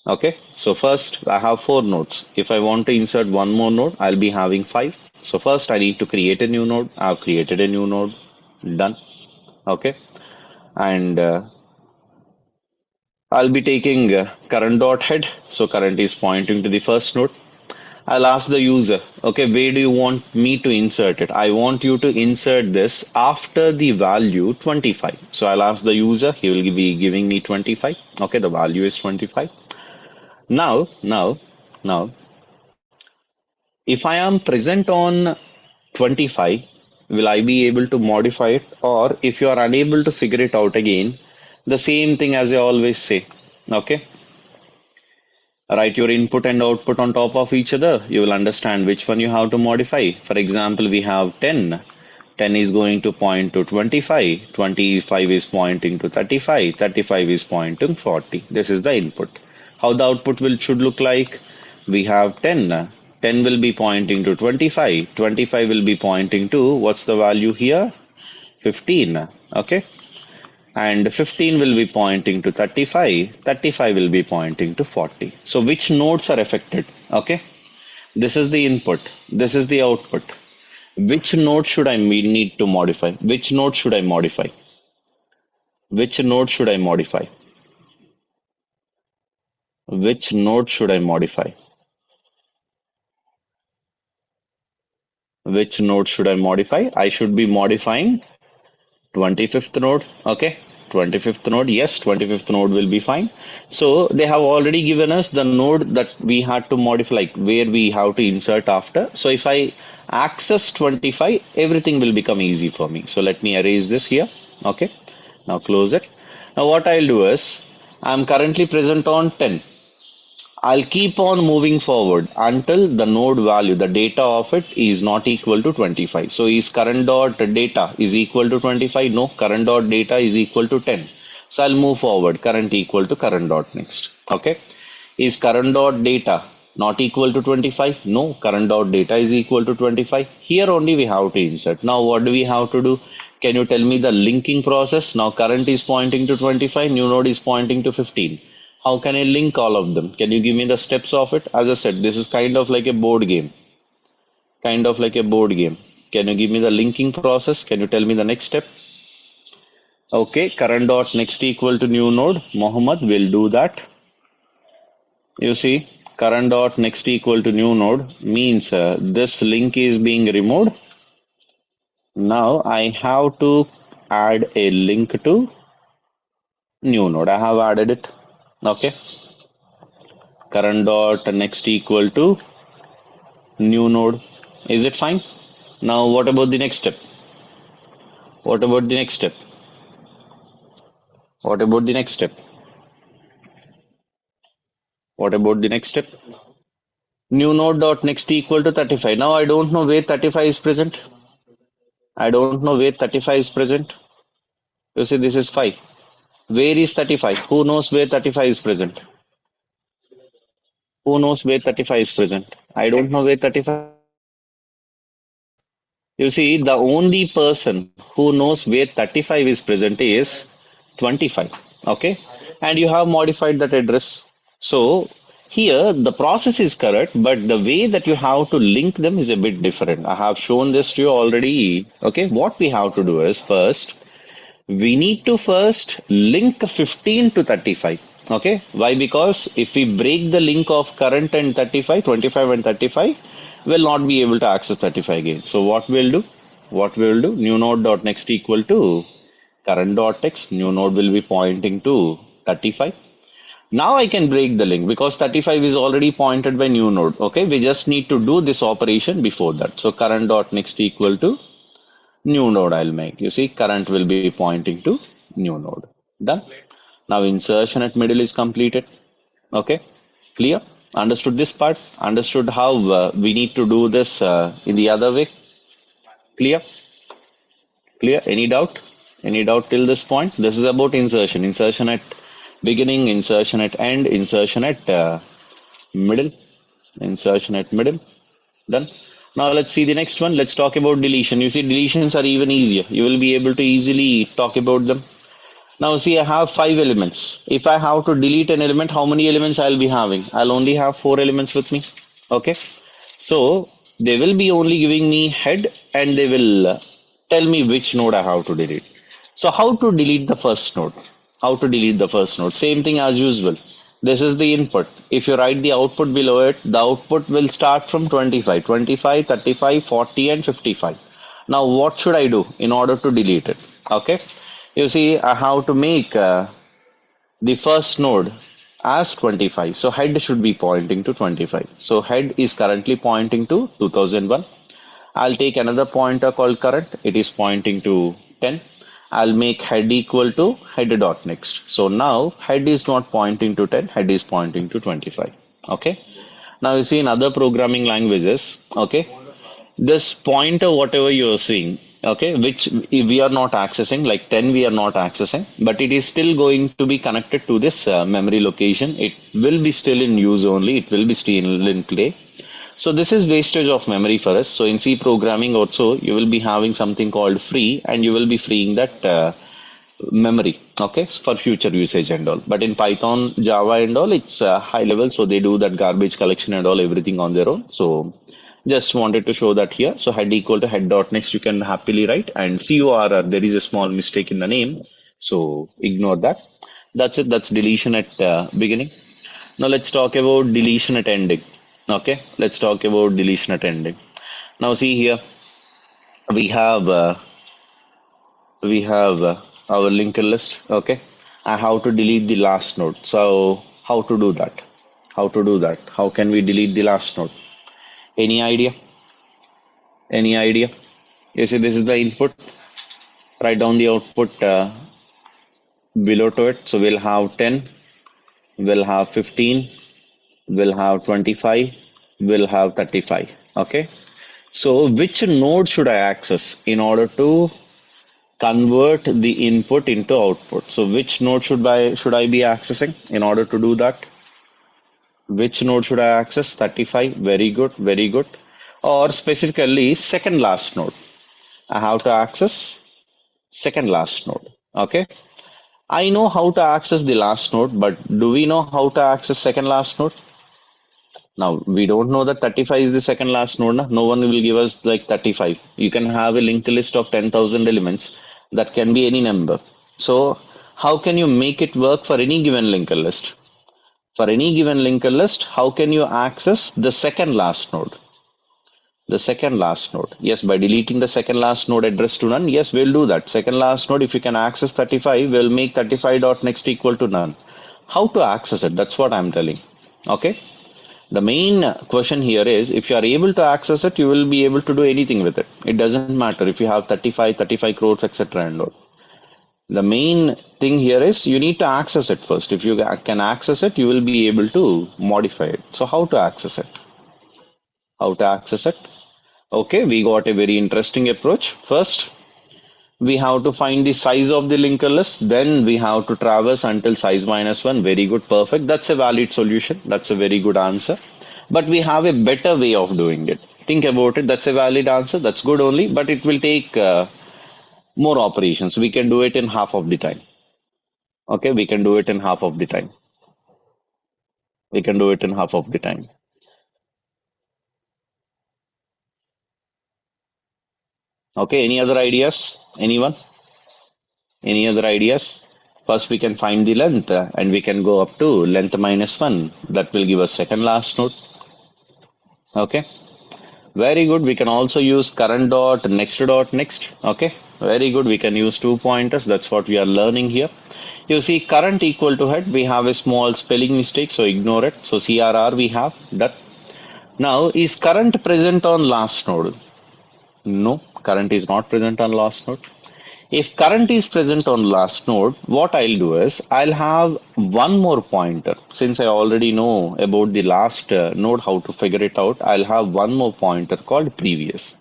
Okay. So first I have 4 nodes. If I want to insert one more node, I'll be having 5. So first I need to create a new node. I've created a new node. Done. Okay. And I'll be taking current dot head. So current is pointing to the first node. I'll ask the user, okay, where do you want me to insert it? I want you to insert this after the value 25. So I'll ask the user, he will be giving me 25. Okay, the value is 25. Now, if I am present on 25, will I be able to modify it? Or if you are unable to figure it out again, the same thing as I always say, okay? Write your input and output on top of each other. You will understand which one you have to modify. For example, we have 10. 10 is going to point to 25. 25 is pointing to 35. 35 is pointing to 40. This is the input. How the output should look like? We have 10. 10 will be pointing to 25. 25 will be pointing to, what's the value here? 15. Okay. And 15 will be pointing to 35, 35 will be pointing to 40. So which nodes are affected? Okay, this is the input, this is the output. Which node should I need to modify? Which node should I modify? Which node should I modify? Which node should I modify? Which node should I modify? I should be modifying 25th node. Okay, 25th node. Yes, 25th node will be fine. So they have already given us the node that we had to modify, like where we have to insert after. So if I access 25, everything will become easy for me. So let me erase this here. Okay, now close it. Now what I'll do is, I'm currently present on 10. I'll keep on moving forward until the node value, the data of it is not equal to 25. So is current dot data is equal to 25? No, current dot data is equal to 10. So I'll move forward, current equal to current dot next. Okay. Is current dot data not equal to 25? No, current dot data is equal to 25. Here only we have to insert. Now what do we have to do? Can you tell me the linking process? Now current is pointing to 25, new node is pointing to 15. How can I link all of them? Can you give me the steps of it? As I said, this is kind of like a board game. Kind of like a board game. Can you give me the linking process? Can you tell me the next step? Okay, current dot next equal to new node. Mohammed will do that. You see, current dot next equal to new node means this link is being removed. Now I have to add a link to new node. I have added it. Okay, current dot next equal to new node. Is it fine? Now what about the next step? What about the next step? What about the next step? What about the next step? New node dot next equal to 35. Now I don't know where 35 is present. I don't know where 35 is present. You see, this is 5. Where is 35? Who knows where 35 is present? Who knows where 35 is present? I don't know where 35. You see, the only person who knows where 35 is present is 25. Okay, and you have modified that address. So here the process is correct, but the way that you have to link them is a bit different. I have shown this to you already. Okay, what we have to do is first, we need to first link 15 to 35. Okay, why? Because if we break the link of current and 35, 25 and 35, we'll not be able to access 35 again. So what we'll do? What we will do? New node dot next equal to current dot text. New node will be pointing to 35. Now I can break the link because 35 is already pointed by new node. Okay, we just need to do this operation before that. So current dot next equal to new node I'll make. You see, current will be pointing to new node. Done. Now insertion at middle is completed. Okay, clear? Understood this part? Understood how we need to do this in the other way? Clear? Clear? Any doubt? Any doubt till this point? This is about insertion. Insertion at beginning, insertion at end, insertion at middle, insertion at middle. Done. Now let's see the next one. Let's talk about deletion. You see, deletions are even easier. You will be able to easily talk about them. Now see, I have 5 elements. If I have to delete an element, how many elements I'll be having? I'll only have 4 elements with me. Okay. So they will be only giving me head and they will tell me which node I have to delete. So how to delete the first node? How to delete the first node? Same thing as usual. This is the input. If you write the output below it, the output will start from 25, 25, 35, 40 and 55. Now what should I do in order to delete it? Okay. You see, I have to make the first node as 25. So head should be pointing to 25. So head is currently pointing to 2001. I'll take another pointer called current. It is pointing to 10. I'll make head equal to head dot next. So now head is not pointing to 10, head is pointing to 25. Okay. Now you see in other programming languages, okay, this pointer, whatever you are seeing, okay, which we are not accessing, like 10 we are not accessing, but it is still going to be connected to this memory location. It will be still in use only, it will be still in play. So this is wastage of memory for us. So in C programming also, you will be having something called free and you will be freeing that memory, okay, for future usage and all. But in Python, Java and all, it's high level. So they do that garbage collection and all, everything on their own. So just wanted to show that here. So head equal to head dot next, you can happily write, and CORR, there is a small mistake in the name. So ignore that. That's it. That's deletion at beginning. Now let's talk about deletion at ending. Okay, let's talk about deletion at ending. Now see here, we have our linked list. Okay, I have to delete the last node. So how to do that? How to do that? How can we delete the last node? Any idea? Any idea? You see, this is the input. Write down the output below to it. So we'll have 10, we'll have 15, we'll have 25, we'll have 35. Okay. So which node should I access in order to convert the input into output? So which node should I be accessing in order to do that? Which node should I access? 35. Very good. Very good. Or specifically second last node. I have to access second last node. Okay. I know how to access the last node, but do we know how to access second last node? Now we don't know that 35 is the second last node. No one will give us like 35. You can have a linked list of 10,000 elements. That can be any number. So how can you make it work for any given linked list? For any given linked list, how can you access the second last node? The second last node. Yes, by deleting the second last node address to none. Yes, we'll do that. Second last node, if you can access 35, we'll make 35 dot next equal to none. How to access it? That's what I'm telling. Okay. The main question here is, if you are able to access it, you will be able to do anything with it. It doesn't matter if you have 35 crores, etc. and all. The main thing here is you need to access it first. If you can access it, you will be able to modify it. So how to access it? How to access it? Okay, we got a very interesting approach. First, we have to find the size of the linked list. Then we have to traverse until size -1. Very good, perfect. That's a valid solution. That's a very good answer. But we have a better way of doing it. Think about it. That's a valid answer. That's good only, but it will take more operations. We can do it in half of the time. Okay, we can do it in half of the time. We can do it in half of the time. Okay, any other ideas? Anyone? Any other ideas? First, we can find the length and we can go up to length -1. That will give us second last node. Okay. Very good. We can also use current dot next. Okay. Very good. We can use 2 pointers. That's what we are learning here. You see current equal to head. We have a small spelling mistake, so ignore it. So CRR we have that. Now, is current present on last node? No, current is not present on last node. If current is present on last node, what I'll do is I'll have one more pointer. Since I already know about the last node, how to figure it out, I'll have one more pointer called previous.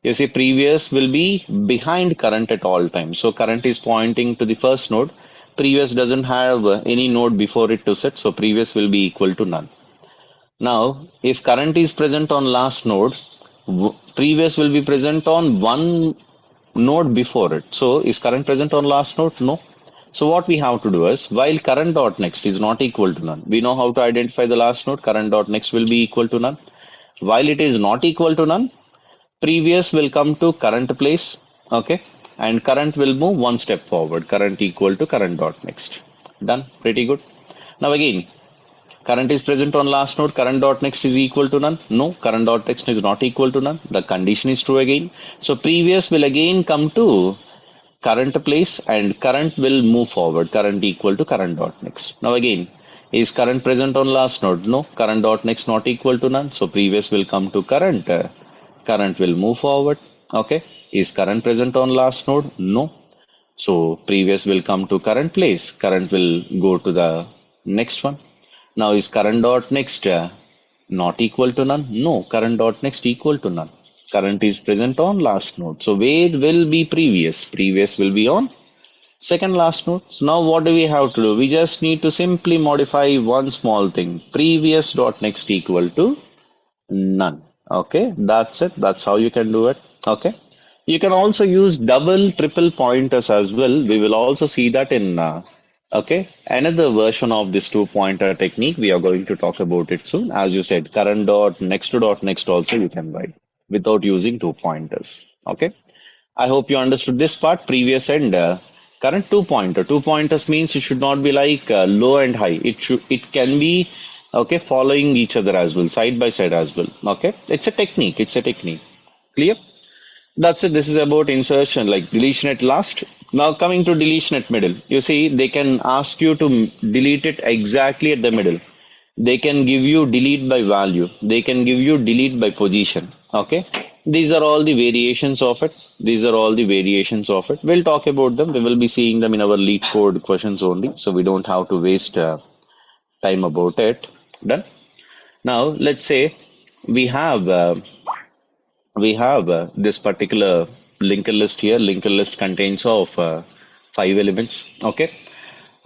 You see, previous will be behind current at all times. So current is pointing to the first node. Previous doesn't have any node before it to set. So previous will be equal to none. Now, if current is present on last node, previous will be present on one node before it. So is current present on last node? No. So what we have to do is, while current dot next is not equal to none, we know how to identify the last node. Current dot next will be equal to none. While it is not equal to none, previous will come to current place, okay, and current will move one step forward. Current equal to current dot next. Done. Pretty good. Now again, current is present on last node. Current dot next is equal to none. No, current dot next is not equal to none. The condition is true again. So previous will again come to current place and current will move forward. Current equal to current dot next. Now again, is current present on last node? No, current dot next not equal to none. So previous will come to current. Current will move forward. Okay. Is current present on last node? No. So previous will come to current place. Current will go to the next one. Now is current dot next not equal to none? No, current dot next equal to none. Current is present on last node. So where will be previous? Previous will be on second last node. So now what do we have to do? We just need to simply modify one small thing. Previous dot next equal to none. Okay, that's it. That's how you can do it. Okay. You can also use double, triple pointers as well. We will also see that in okay, another version of this two-pointer technique. We are going to talk about it soon. As you said, current dot next to dot next also you can write without using two pointers. Okay. I hope you understood this part. Previous and current two-pointer. Two pointers means it should not be like low and high. It can be okay following each other as well, side by side as well. Okay. It's a technique. It's a technique. Clear? That's it. This is about insertion, like deletion at last. Now coming to deletion at middle. You see, they can ask you to delete it exactly at the middle. They can give you delete by value. They can give you delete by position. Okay. These are all the variations of it. These are all the variations of it. We'll talk about them. We will be seeing them in our LeetCode questions only. So we don't have to waste time about it. Done. Now let's say we have this particular linked list here. Linked list contains of 5 elements. Okay.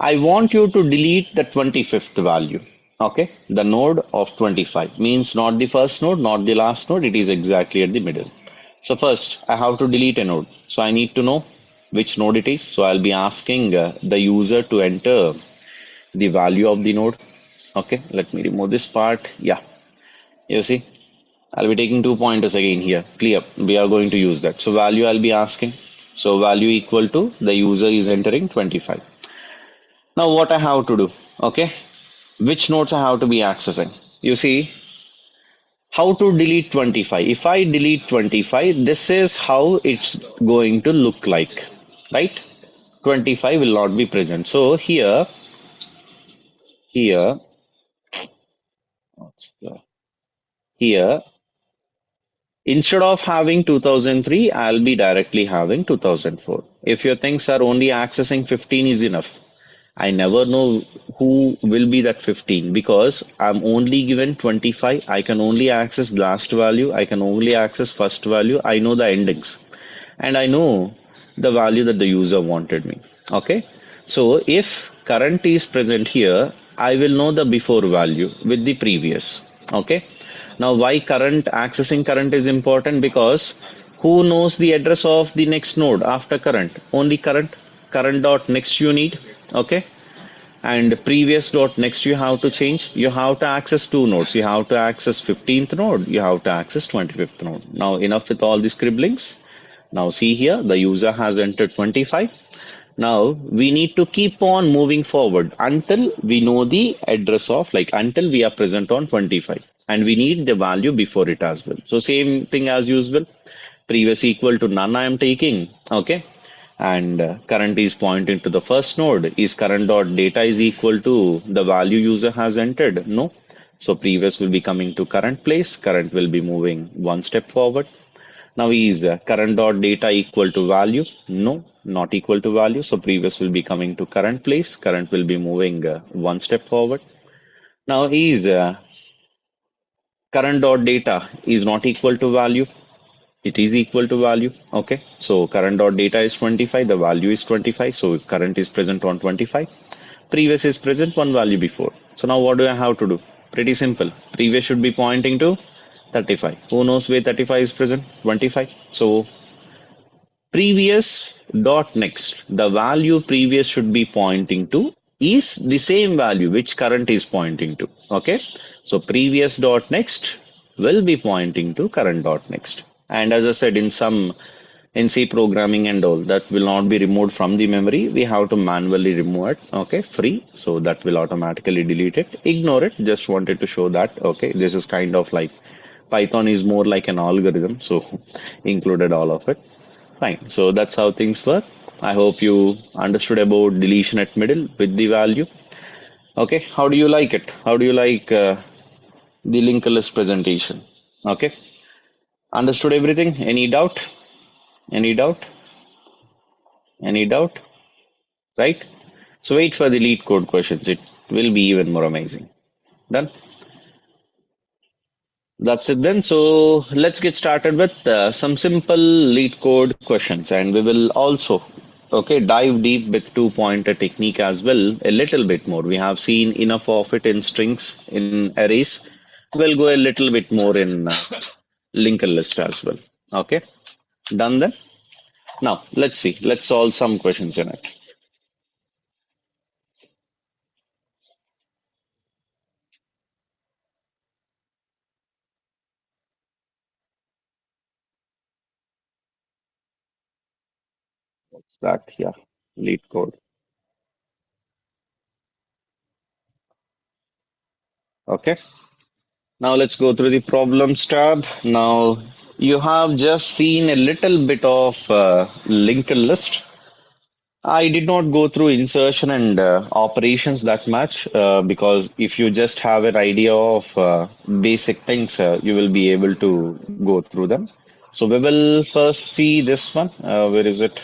I want you to delete the 25th value. Okay. The node of 25 means not the first node, not the last node. It is exactly at the middle. So first I have to delete a node. So I need to know which node it is. So I'll be asking the user to enter the value of the node. Okay. Let me remove this part. Yeah. You see, I'll be taking 2 pointers again here. Clear. We are going to use that. So value I'll be asking. So value equal to the user is entering 25. Now what I have to do? Okay. Which nodes I have to be accessing? You see, how to delete 25. If I delete 25, this is how it's going to look like, right? 25 will not be present. So here, instead of having 2003, I'll be directly having 2004. If your things are only accessing 15 is enough. I never know who will be that 15 because I'm only given 25. I can only access last value. I can only access first value. I know the endings and I know the value that the user wanted me. Okay. So if current is present here, I will know the before value with the previous. Okay. Now why accessing current is important? Because who knows the address of the next node after current? Only current dot next you need. Okay. And previous dot next you have to change. You have to access 2 nodes. You have to access 15th node. You have to access 25th node. Now enough with all the scribblings. Now see here, the user has entered 25. Now we need to keep on moving forward until we know the address of, like until we are present on 25. And we need the value before it as well. So same thing as usual. Previous equal to none I am taking. Okay. And current is pointing to the first node. Is current dot data is equal to the value user has entered? No. So previous will be coming to current place. Current will be moving one step forward. Now is current dot data equal to value? No, not equal to value. So previous will be coming to current place. Current will be moving one step forward. Now is current dot data is not equal to value. It is equal to value. Okay. So current dot data is 25. The value is 25. So if current is present on 25, previous is present one value before. So now what do I have to do? Pretty simple. Previous should be pointing to 35. Who knows where 35 is present? 25. So previous dot next, the value previous should be pointing to is the same value which current is pointing to. Okay, so previous dot next will be pointing to current dot next. And as I said, in some in C programming and all, that will not be removed from the memory. We have to manually remove it. Okay, free. So that will automatically delete it. Ignore it. Just wanted to show that. Okay, this is kind of like Python is more like an algorithm. So included all of it. Fine. So that's how things work. I hope you understood about deletion at middle with the value. Okay. How do you like it? How do you like the linked list presentation? Okay. Understood everything? Any doubt? Any doubt? Any doubt? Right? So wait for the LeetCode questions. It will be even more amazing. Done? That's it then. So let's get started with some simple LeetCode questions, and we will also dive deep with two-pointer technique as well, a little bit more. We have seen enough of it in strings, in arrays. We'll go a little bit more in linked list as well. Okay, done then. Now let's see. Let's solve some questions in it. What's that here? LeetCode. Okay. Now let's go through the problems tab. Now you have just seen a little bit of linked list. I did not go through insertion and operations that much because if you just have an idea of basic things, you will be able to go through them. So we will first see this one. Where is it?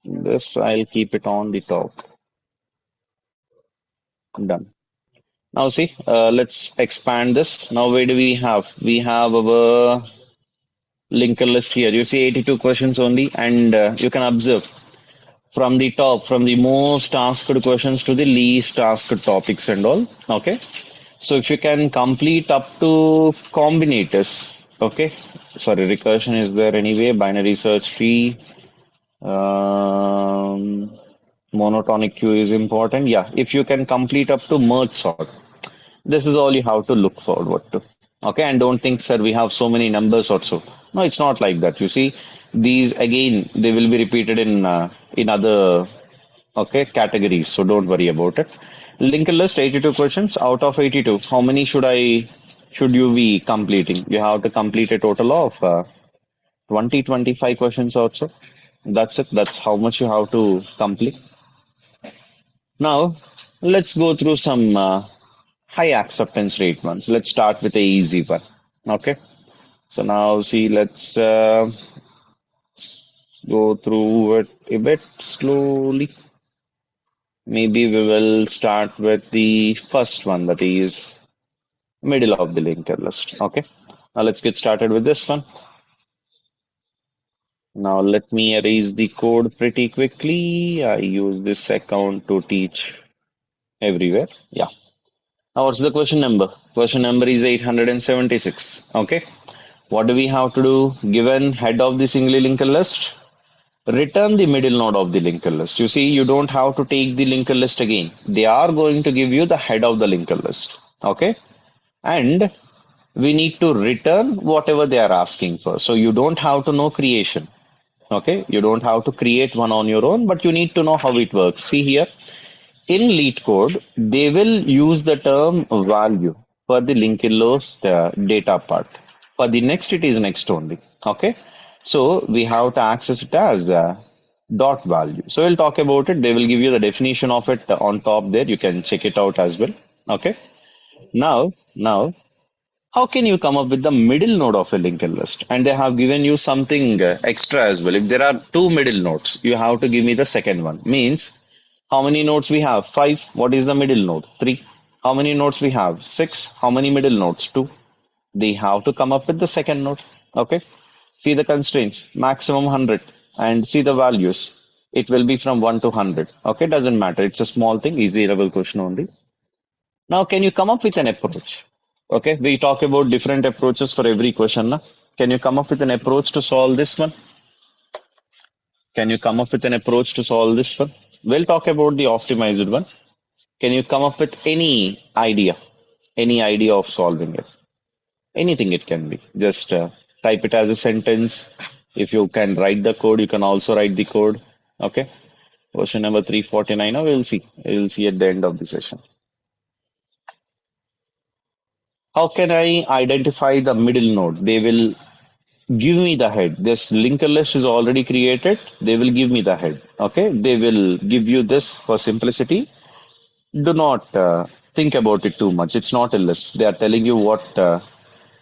This, I'll keep it on the top. Done. Now see, let's expand this. Now where do we have? We have our linked list here. You see 82 questions only, and you can observe from the top, from the most asked questions to the least asked topics and all. Okay. So if you can complete up to combinators, okay. Sorry, recursion is there anyway, binary search tree, monotonic queue is important. Yeah, if you can complete up to merge sort, this is all you have to look forward to. Okay, and don't think, sir, we have so many numbers or so. No, it's not like that. You see, these again, they will be repeated in other categories. So don't worry about it. Linked list 82 questions. Out of 82, how many should you be completing? You have to complete a total of 25 questions also. That's it. That's how much you have to complete. Now, let's go through some high acceptance rate ones. Let's start with a easy one. Okay. So now see, let's go through it a bit slowly. Maybe we will start with the first one, that is middle of the linked list. Okay. Now let's get started with this one. Now let me erase the code pretty quickly. I use this account to teach everywhere. Yeah. Now what's the question number? Question number is 876. Okay. What do we have to do? Given head of the singly linked list, return the middle node of the linked list. You see, you don't have to take the linked list again. They are going to give you the head of the linked list. Okay. And we need to return whatever they are asking for. So you don't have to know creation. Okay. You don't have to create one on your own, but you need to know how it works. See here. In LeetCode, they will use the term value for the linked list data part. For the next, it is next only. Okay. So we have to access it as dot value. So we'll talk about it. They will give you the definition of it on top there. You can check it out as well. Okay. Now, how can you come up with the middle node of a linked list? And they have given you something extra as well. If there are two middle nodes, you have to give me the second one. Means how many nodes we have? 5. What is the middle node? 3. How many nodes we have? 6. How many middle nodes? 2. They have to come up with the second node. Okay. See the constraints, maximum 100, and see the values. It will be from 1 to 100. Okay. Doesn't matter. It's a small thing, easy level question only. Now, can you come up with an approach? Okay, we talk about different approaches for every question. Na? Can you come up with an approach to solve this one? Can you come up with an approach to solve this one? We'll talk about the optimized one. Can you come up with any idea of solving it? Anything it can be. Just type it as a sentence. If you can write the code, you can also write the code. Okay. Question number 349. Now we'll see. We'll see at the end of the session. How can I identify the middle node? They will give me the head. This linker list is already created. They will give me the head. Okay. They will give you this for simplicity. Do not think about it too much. It's not a list. They are telling you what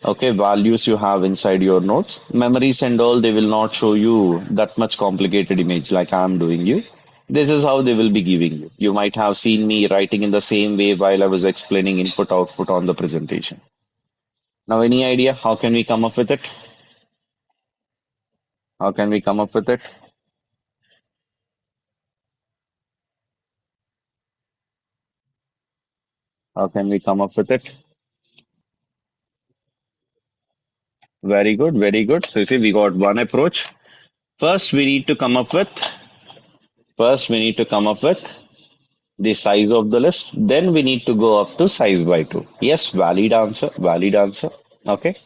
values you have inside your nodes. Memories and all, they will not show you that much complicated image like I am doing you. This is how they will be giving you. You might have seen me writing in the same way while I was explaining input output on the presentation. Now, any idea how can we come up with it? How can we come up with it? How can we come up with it? Very good, very good. So you see, we got one approach. First, we need to come up with the size of the list. Then we need to go up to size by 2. Yes, valid answer, valid answer. Okay.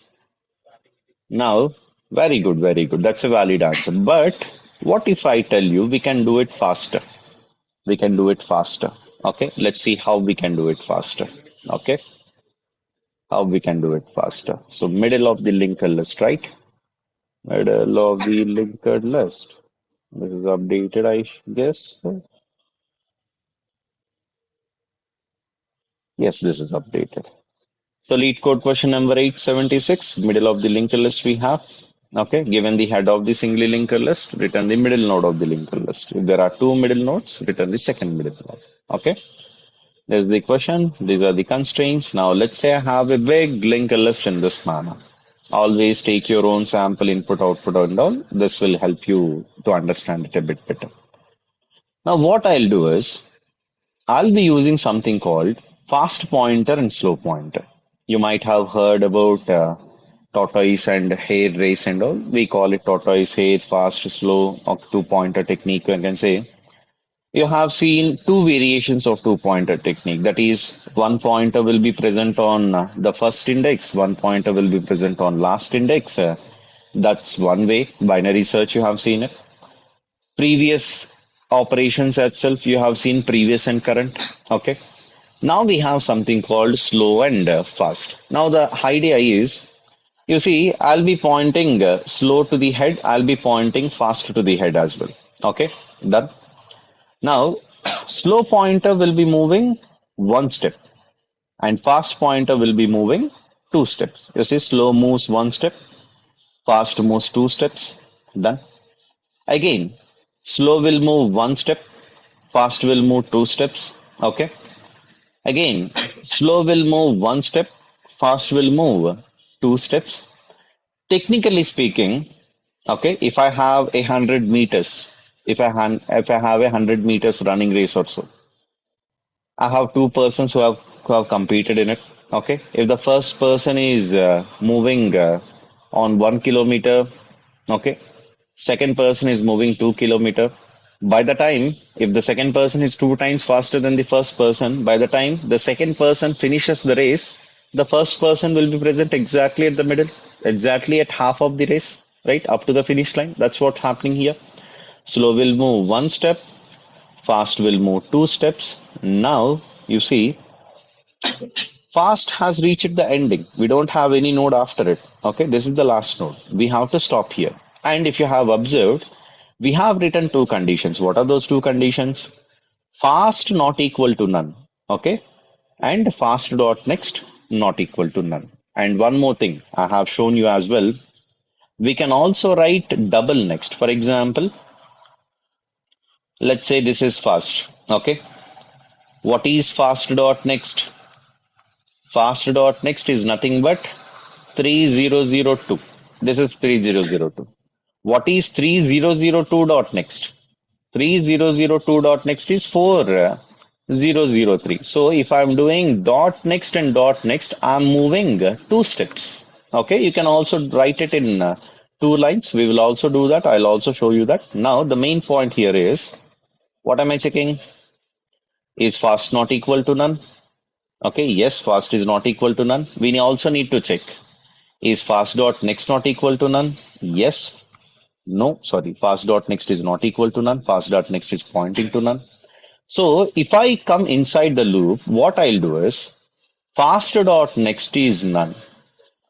Now, very good, very good. That's a valid answer. But what if I tell you we can do it faster? We can do it faster. Okay. Let's see how we can do it faster. Okay. How we can do it faster. So middle of the linker list, right? Middle of the linker list. This is updated, I guess. Yes, this is updated. So LeetCode question number 876, middle of the linker list we have. Okay, given the head of the single linker list, return the middle node of the linker list. If there are 2 middle nodes, return the second middle node. Okay, there's the question. These are the constraints. Now let's say I have a big linker list in this manner. Always take your own sample input, output, and all. This will help you to understand it a bit better. Now what I'll do is, I'll be using something called fast pointer and slow pointer. You might have heard about tortoise and hare race and all. We call it tortoise, hare, fast, slow, or 2-pointer technique. You can say you have seen 2 variations of 2-pointer technique. That is, 1 pointer will be present on the first index, 1 pointer will be present on last index. That's one way. Binary search, you have seen it. Previous operations itself, you have seen previous and current. Okay. Now we have something called slow and fast. Now the idea is, you see, I'll be pointing slow to the head. I'll be pointing fast to the head as well. Okay, done. Now, slow pointer will be moving 1 step and fast pointer will be moving 2 steps. You see, slow moves 1 step, fast moves 2 steps. Done. Again, slow will move 1 step, fast will move 2 steps. Okay. Again, slow will move 1 step, fast will move 2 steps. Technically speaking, okay, if I have 100 meters, if I have 100 meters running race or so, I have 2 persons who have competed in it. Okay, if the first person is moving on 1 kilometer, okay, second person is moving 2 kilometer. By the time, if the second person is 2 times faster than the first person, by the time the second person finishes the race, the first person will be present exactly at the middle, exactly at half of the race, right? Up to the finish line. That's what's happening here. Slow will move 1 step, fast will move 2 steps. Now, you see, fast has reached the ending. We don't have any node after it. Okay, this is the last node. We have to stop here. And if you have observed, we have written 2 conditions. What are those 2 conditions? Fast not equal to none. Okay. And fast dot next not equal to none. And one more thing I have shown you as well. We can also write double next. For example, let's say this is fast. Okay. What is fast dot next? Fast dot next is nothing but 3002. This is 3002. What is 3002 dot next? 3002 dot next is 4 003. So if I'm doing dot next and dot next, I'm moving 2 steps. Okay, you can also write it in 2 lines. We will also do that. I'll also show you that. Now the main point here is, what am I checking? Is fast not equal to none? Okay, yes, fast is not equal to none. We also need to check, is fast dot next not equal to none? Yes. No, sorry, fast dot next is not equal to none. Fast dot next is pointing to none. So if I come inside the loop, what I'll do is fast dot next is none.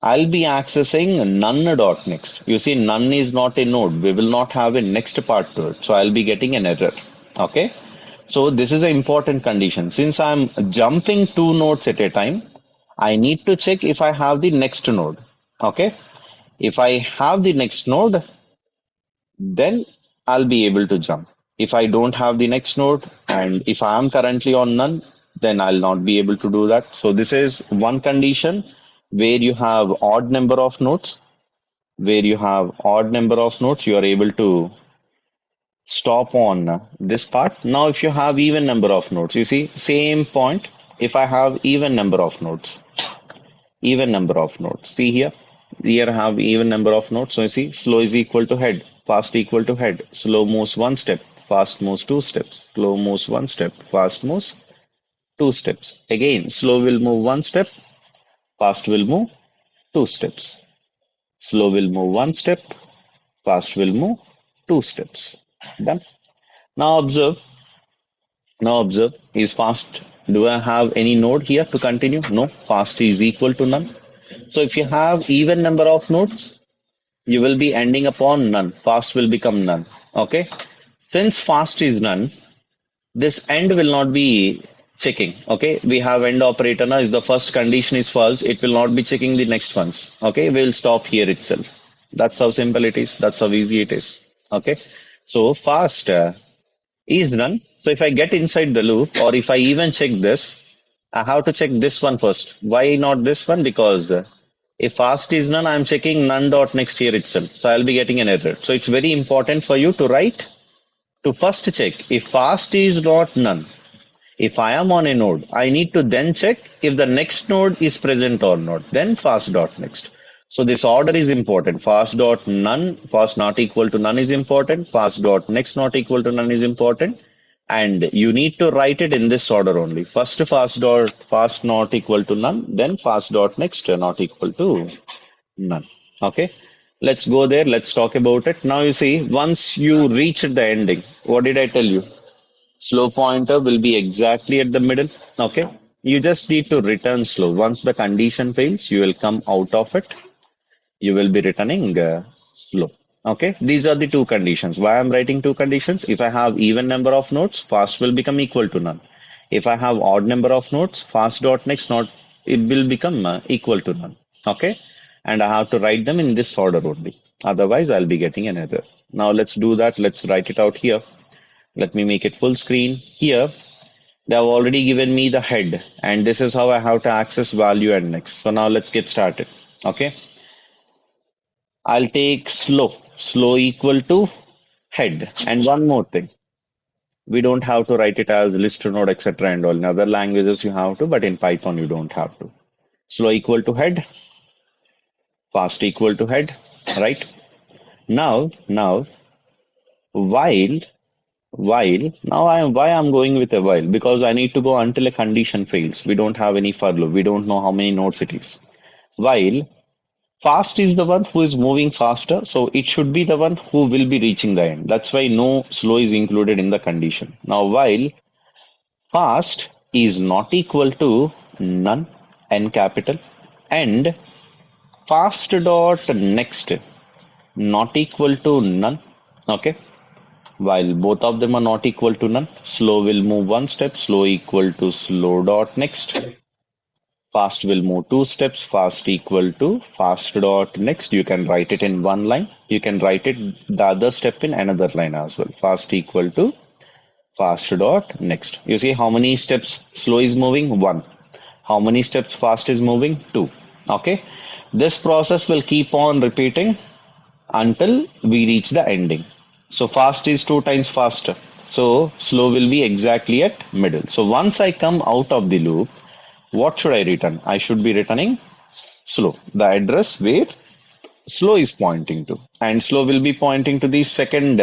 I'll be accessing none dot next. You see, none is not a node. We will not have a next part to it. So I'll be getting an error. Okay. So this is an important condition. Since I'm jumping 2 nodes at a time, I need to check if I have the next node. Okay. If I have the next node, then I'll be able to jump. If I don't have the next node, and if I am currently on none, then I'll not be able to do that. So this is one condition where you have odd number of nodes. Where you have odd number of nodes, you are able to stop on this part. Now if you have even number of nodes, you see, same point. If I have even number of nodes, see here I have even number of nodes. So you see, slow is equal to head, fast equal to head. Slow moves 1 step, fast moves 2 steps. Slow moves 1 step, fast moves 2 steps. Again, slow will move 1 step, fast will move 2 steps. Slow will move 1 step, fast will move 2 steps. Done. Now observe, is fast, do I have any node here to continue? No, fast is equal to none. So if you have even number of nodes, you will be ending upon none. Fast will become none. Okay. Since fast is none, this end will not be checking. Okay. We have end operator now. If the first condition is false, it will not be checking the next ones. Okay. We'll stop here itself. That's how simple it is. That's how easy it is. Okay. So fast is none. So if I get inside the loop, or if I even check this, I have to check this one first. Why not this one? Because if fast is none, I'm checking none dot next here itself. So I'll be getting an error. So it's very important for you to write, to first check if fast is not none. If I am on a node, I need to then check if the next node is present or not. Then fast dot next. So this order is important. Fast dot none, fast not equal to none is important. Fast dot next not equal to none is important. And you need to write it in this order only. First fast dot fast not equal to none, then fast dot next not equal to none. Okay. Let's go there. Let's talk about it. Now you see, once you reach the ending, what did I tell you? Slow pointer will be exactly at the middle. Okay. You just need to return slow. Once the condition fails, you will come out of it. You will be returning slow. Okay, these are the 2 conditions. Why I'm writing 2 conditions? If I have even number of nodes, fast will become equal to none. If I have odd number of nodes, fast dot next it will become equal to none. Okay, and I have to write them in this order only. Otherwise, I'll be getting an error. Now let's do that. Let's write it out here. Let me make it full screen. Here, they have already given me the head, and this is how I have to access value and next. So now let's get started. Okay. I'll take slow equal to head. And one more thing, we don't have to write it as list node, etc. and all. In other languages you have to, but in Python you don't have to. Slow equal to head, fast equal to head, right? Now, while, why I'm going with a while? Because I need to go until a condition fails. We don't have any for loop. We don't know how many nodes it is. While fast is the one who is moving faster, so it should be the one who will be reaching the end. That's why no slow is included in the condition. Now, while fast is not equal to none, n capital, and fast dot next not equal to none. Okay, while both of them are not equal to none, slow will move 1 step, slow equal to slow dot next. Fast will move 2 steps, fast equal to fast dot next. You can write it in 1 line. You can write it the other step in another line as well. Fast equal to fast dot next. You see how many steps slow is moving? 1. How many steps fast is moving? 2. Okay. This process will keep on repeating until we reach the ending. So fast is 2 times faster. So slow will be exactly at middle. So once I come out of the loop, what should I return? I should be returning slow, the address where slow is pointing to. And slow will be pointing to the second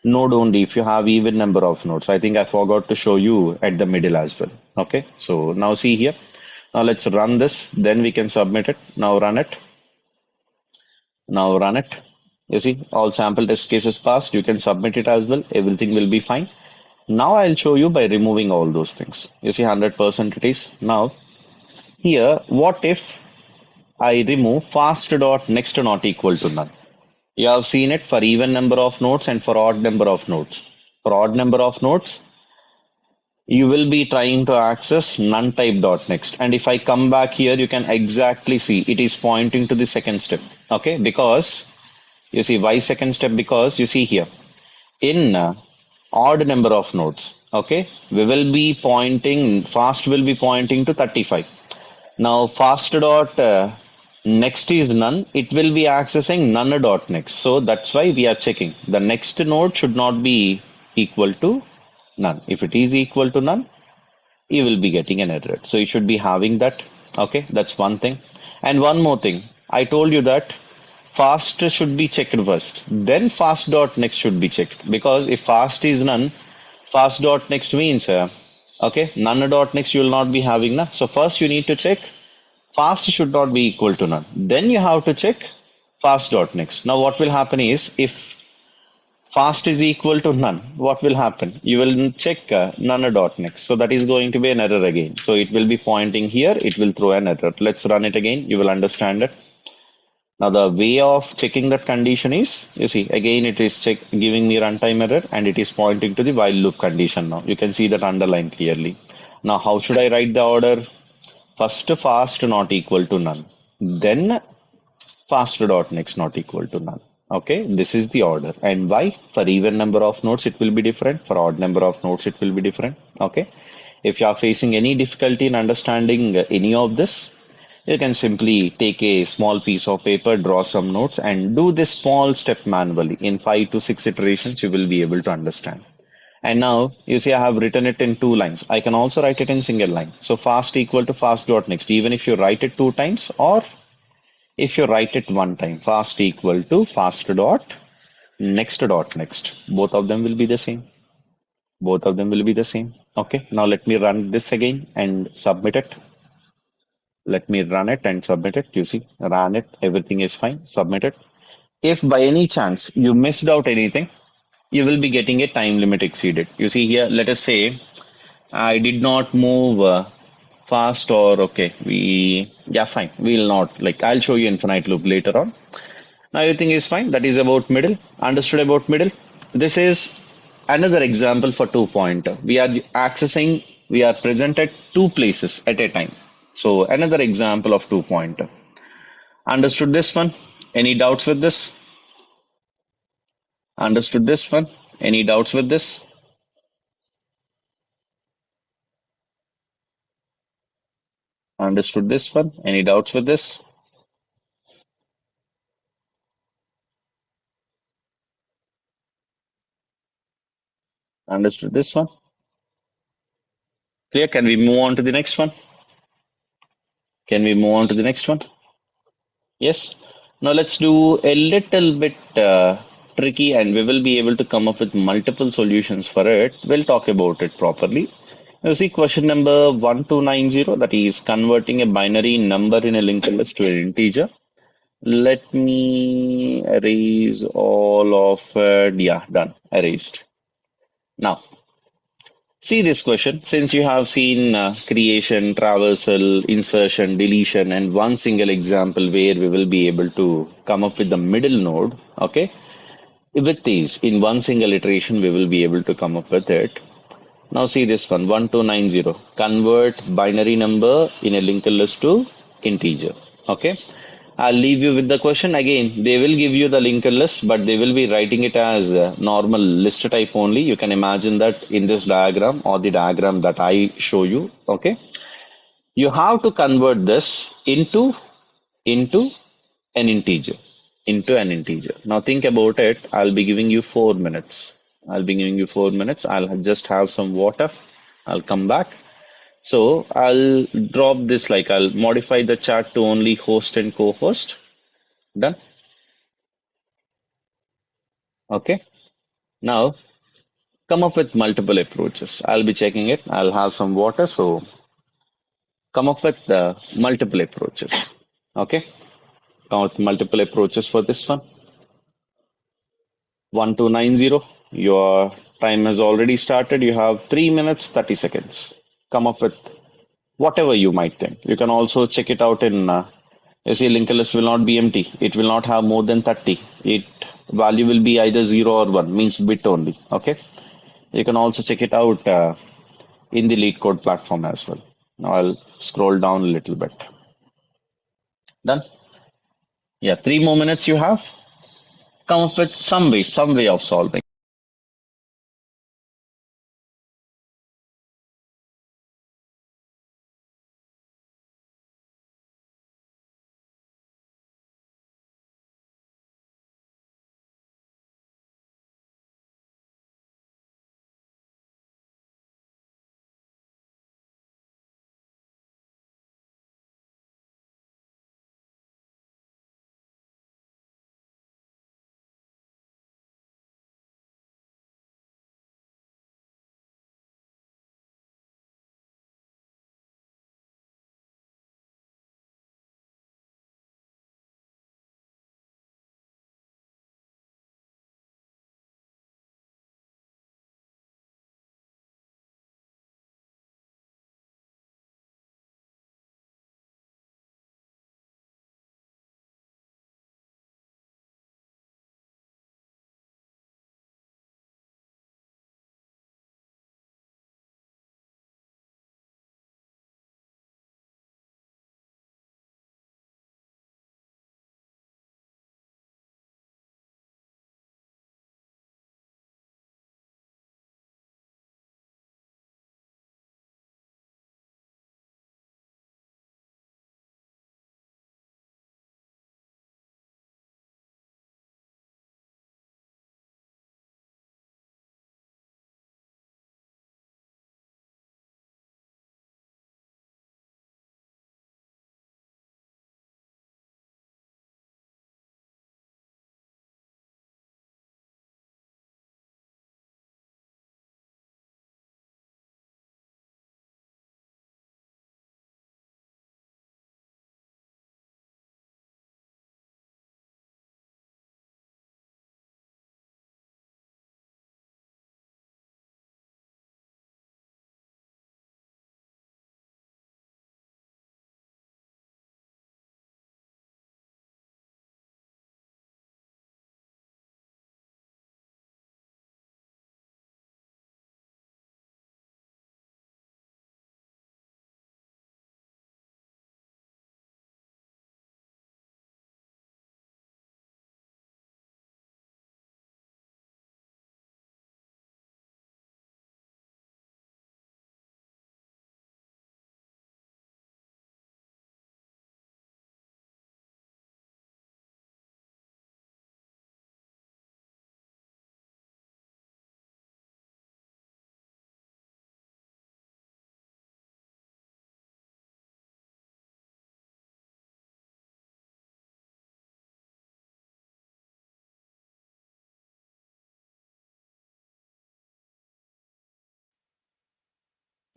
node only if you have even number of nodes. I think I forgot to show you at the middle as well. Okay, so now see here. Now let's run this, then we can submit it. Now run it. Now run it. You see, all sample test cases passed. You can submit it as well. Everything will be fine. Now I'll show you by removing all those things. You see, 100% it is. Now, here, what if I remove fast dot next not equal to none? You have seen it for even number of nodes and for odd number of nodes. For odd number of nodes, you will be trying to access none type dot next. And if I come back here, you can exactly see it is pointing to the second step. Okay, because you see why second step? Because you see here in odd number of nodes, okay, we will be pointing, fast will be pointing to 35. Now fast dot next is none, it will be accessing none dot next. So that's why we are checking the next node should not be equal to none. If it is equal to none, you will be getting an error. So you should be having that. Okay, that's one thing. And one more thing, I told you that fast should be checked first, then fast dot next should be checked, because if fast is none, fast dot next means okay, none dot next you will not be having na. So first you need to check fast should not be equal to none, then you have to check fast dot next. Now what will happen is, if fast is equal to none, what will happen? You will check none dot next, so that is going to be an error again. So it will be pointing here, it will throw an error. Let's run it again, you will understand it. Now the way of checking that condition is, you see, again it is giving me runtime error and it is pointing to the while loop condition now. You can see that underlined clearly. Now how should I write the order? First fast not equal to none, then fast dot next not equal to none. Okay, this is the order. And why? For even number of nodes it will be different, for odd number of nodes it will be different. Okay, if you are facing any difficulty in understanding any of this, you can simply take a small piece of paper, draw some notes, and do this small step manually. In 5 to 6 iterations, you will be able to understand. And now, you see, I have written it in 2 lines. I can also write it in single line. So fast equal to fast dot next, even if you write it 2 times, or if you write it 1 time, fast equal to fast dot next. Both of them will be the same. Both of them will be the same. Okay, now let me run this again and submit it. Let me run it and submit it. You see, ran it, everything is fine, submit it. If by any chance you missed out anything, you will be getting a time limit exceeded. You see here, let us say I did not move fast, or okay, yeah, fine, we'll not, like, I'll show you infinite loop later on. Now everything is fine. That is about middle. Understood about middle? This is another example for 2-pointer. We are present at 2 places at a time. So another example of 2-pointer. Understood this one? Any doubts with this? Understood this one? Any doubts with this? Understood this one? Any doubts with this? Understood this one? Clear? Can we move on to the next one? Can we move on to the next one? Yes. Now let's do a little bit tricky, and we will be able to come up with multiple solutions for it. We'll talk about it properly. You see question number 1290, that is converting a binary number in a linked list to an integer. Let me erase all of it. Yeah, done. Erased. Now, see this question. Since you have seen creation, traversal, insertion, deletion, and one single example where we will be able to come up with the middle node, okay? With these, in one single iteration, we will be able to come up with it. Now see this one, 1290. Convert binary number in a linked list to integer, okay? I'll leave you with the question. Again, they will give you the linked list, but they will be writing it as normal list type only. You can imagine that in this diagram, or the diagram that I show you, okay? You have to convert this into an integer. into an integer. Now think about it. I'll be giving you 4 minutes. I'll just have some water. I'll come back. So I'll drop this, like I'll modify the chat to only host and co-host. Done. Okay. Now come up with multiple approaches. I'll be checking it. I'll have some water. So come up with multiple approaches. Okay. Come up with multiple approaches for this one. 1290. Your time has already started. You have 3 minutes, 30 seconds. Come up with whatever you might think. You can also check it out in, you see, linked list will not be empty. It will not have more than 30. It value will be either 0 or 1, means bit only. Okay. You can also check it out in the LeetCode platform as well. Now I'll scroll down a little bit. Done. Yeah, 3 more minutes you have. Come up with some way of solving.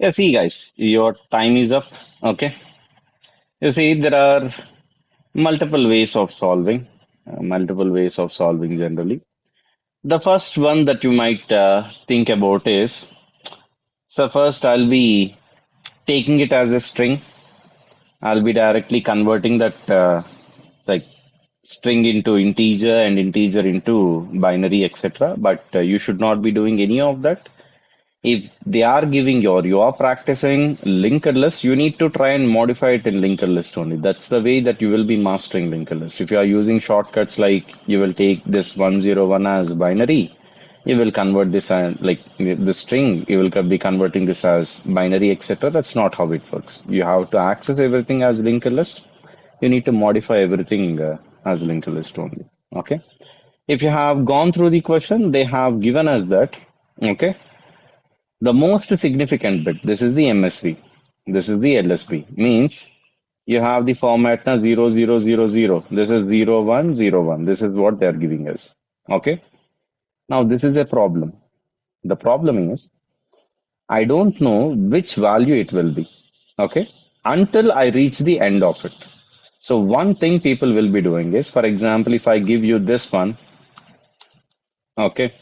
Yeah, see, guys, your time is up. Okay. You see, there are multiple ways of solving generally. The first one that you might think about is, so first I'll be taking it as a string. I'll be directly converting that like string into integer and integer into binary, etc. But you should not be doing any of that. If they are giving you are practicing linked list, you need to try and modify it in linked list only. That's the way that you will be mastering linked list. If you are using shortcuts like you will take this 101 as binary, you will convert this like the string, you will be converting this as binary, etc. That's not how it works. You have to access everything as linked list. You need to modify everything as linked list only. Okay. If you have gone through the question, they have given us that. Okay. The most significant bit, this is the MSB, this is the LSB, means you have the format now 0000. This is 0101. This is what they are giving us. Okay. Now this is a problem. The problem is I don't know which value it will be. Okay. Until I reach the end of it. So one thing people will be doing is, for example, if I give you this one, okay,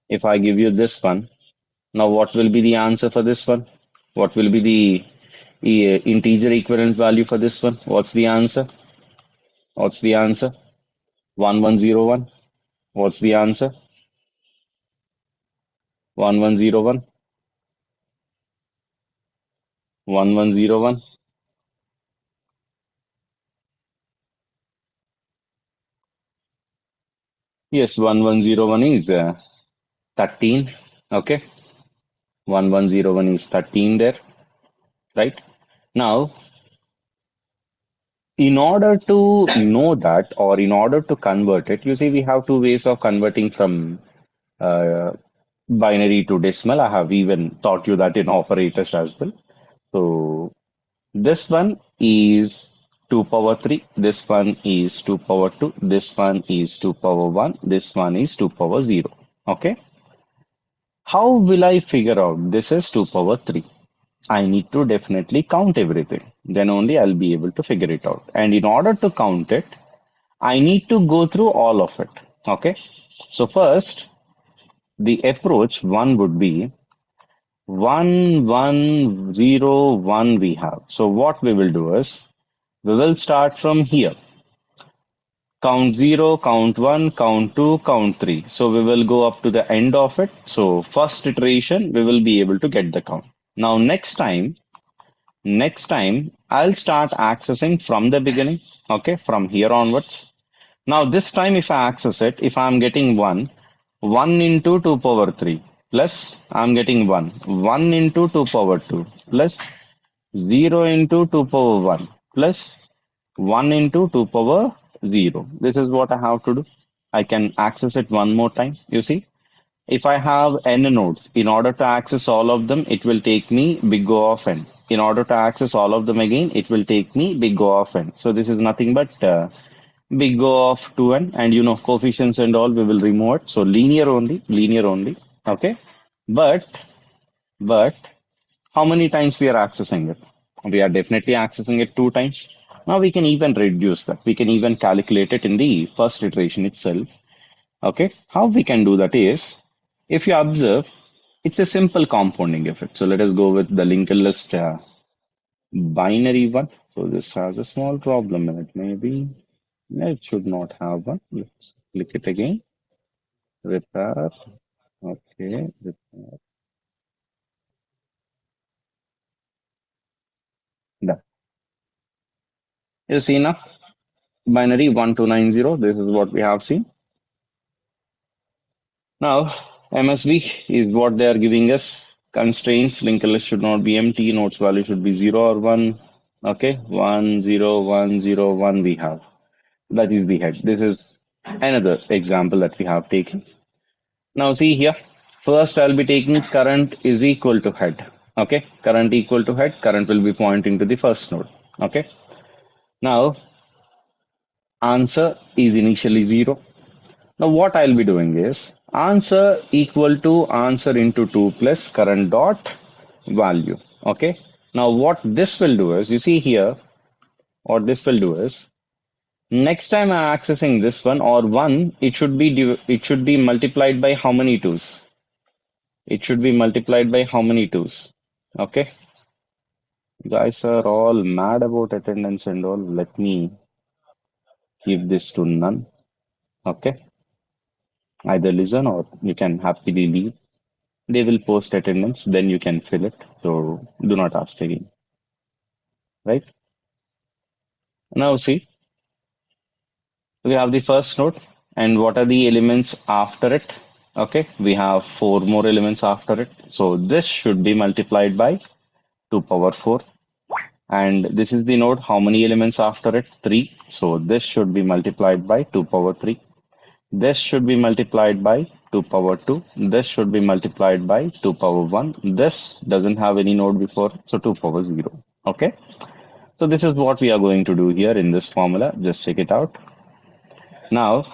if I give you this one, now what will be the answer for this one? What will be the integer equivalent value for this one? What's the answer? What's the answer? 1101. What's the answer? 1101. 1101. Yes, 1101 is 13. Okay. 1101 is 13 there. Right. Now, in order to know that, or in order to convert it, you see, we have two ways of converting from uh, binary to decimal. I have even taught you that in operators as well. So this one is 2 power 3, this one is 2 power 2, this one is 2 power 1, this one is 2 power 0. Okay. How will I figure out this is 2 power 3? I need to definitely count everything. Then only I'll be able to figure it out. And in order to count it, I need to go through all of it. Okay. So first, the approach one would be 1101 we have. So what we will do is we will start from here. Count 0, count 1, count 2, count 3. So we will go up to the end of it. So first iteration, we will be able to get the count. Now next time I'll start accessing from the beginning. Okay, from here onwards. Now this time if I access it, if I'm getting 1 into 2 power 3 plus I'm getting 1 into 2 power 2 plus 0 into 2 power 1 plus 1 into 2 power 0. This is what I have to do. I can access it one more time. You see, if I have n nodes, in order to access all of them, it will take me big O of n. In order to access all of them again, it will take me big O of n. So this is nothing but big O of 2n, and you know, coefficients and all we will remove it. So linear only. Okay. But how many times we are accessing it? We are definitely accessing it 2 times. Now we can even reduce that. We can even calculate it in the first iteration itself. Okay. How we can do that is, if you observe, it's a simple compounding effect. So let us go with the linked list binary one. So this has a small problem in it. Maybe it should not have one. Let's click it again. Repair. Okay. Repair. Done. You see now, binary 1290. This is what we have seen. Now, MSB is what they are giving us. Constraints, linked list should not be empty. Nodes value should be 0 or 1. Okay, 1, 0, 1, 0, 1 we have. That is the head. This is another example that we have taken. Now see here. First, I'll be taking current is equal to head. Okay, current equal to head. Current will be pointing to the first node. Okay. Now, answer is initially 0. Now what I'll be doing is answer equal to answer into 2 plus current dot value. Okay. Now what this will do is, you see here, what this will do is, next time I'm accessing this one or 1, it should be multiplied by how many 2's? It should be multiplied by how many 2's? Okay. Guys are all mad about attendance and all. Let me give this to none. Okay. Either listen or you can happily leave. They will post attendance, then you can fill it. So do not ask again. Right? Now see, we have the first node, and what are the elements after it? Okay, we have 4 more elements after it. So this should be multiplied by 2 power 4. and this is the node. How many elements after it? 3. So this should be multiplied by 2 power 3. This should be multiplied by 2 power 2. This should be multiplied by 2 power 1. This doesn't have any node before, so 2 power 0. Okay. So this is what we are going to do here in this formula. Just check it out. Now,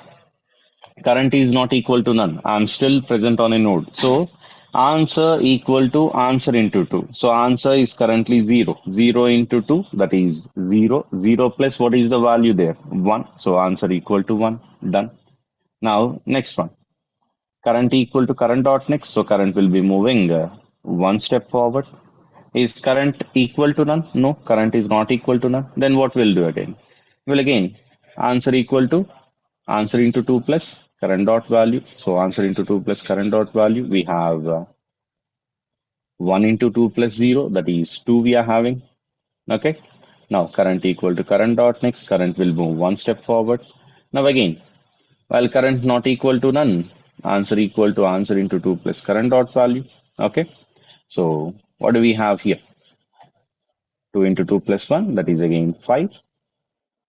current is not equal to none. I'm still present on a node. So answer equal to answer into 2. So answer is currently 0. 0 into 2, that is 0. 0 plus what is the value there? 1. So answer equal to 1. Done. Now, next one. Current equal to current dot next. So current will be moving one step forward. Is current equal to none? No, current is not equal to none. Then what we'll do again? Well, again, answer equal to answer into 2 plus current dot value. So answer into 2 plus current dot value. We have 1 into 2 plus 0. That is 2 we are having. Okay. Now current equal to current dot next. Current will move one step forward. Now again, while current not equal to none, answer equal to answer into 2 plus current dot value. Okay. So what do we have here? 2 into 2 plus 1, that is again 5.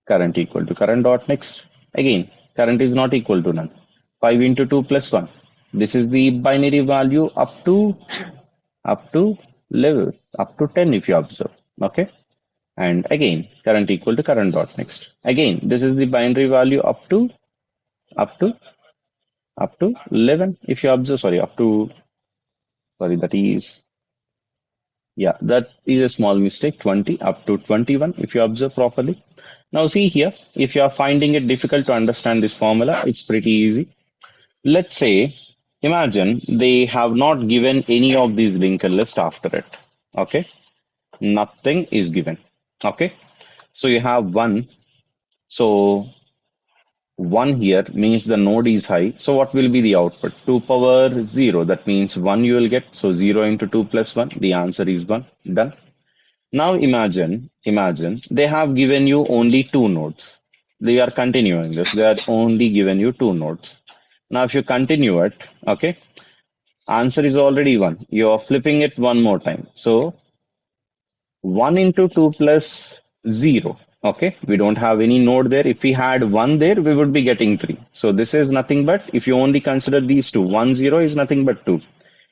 Current equal to current dot next. Again, current is not equal to none. 5 into 2 plus 1. This is the binary value up to level, up to 10 if you observe. Okay. And again, current equal to current dot next. Again, this is the binary value up to 11 if you observe. Sorry, that is, yeah, that is a small mistake. 20 up to 21 if you observe properly. Now see here, if you are finding it difficult to understand this formula, it's pretty easy. Let's say, imagine they have not given any of these linked list after it. Okay, nothing is given. Okay, so you have 1. So 1 here means the node is high. So what will be the output? 2 power 0. That means 1 you will get. So 0 into 2 plus 1. The answer is 1. Done. Now imagine they have given you only 2 nodes. They are continuing this. They are only given you 2 nodes. Now if you continue it, okay, answer is already 1. You are flipping it one more time. So 1 into 2 plus 0. Okay, we don't have any node there. If we had 1 there, we would be getting 3. So this is nothing but, if you only consider these two, 1, 0 is nothing but 2.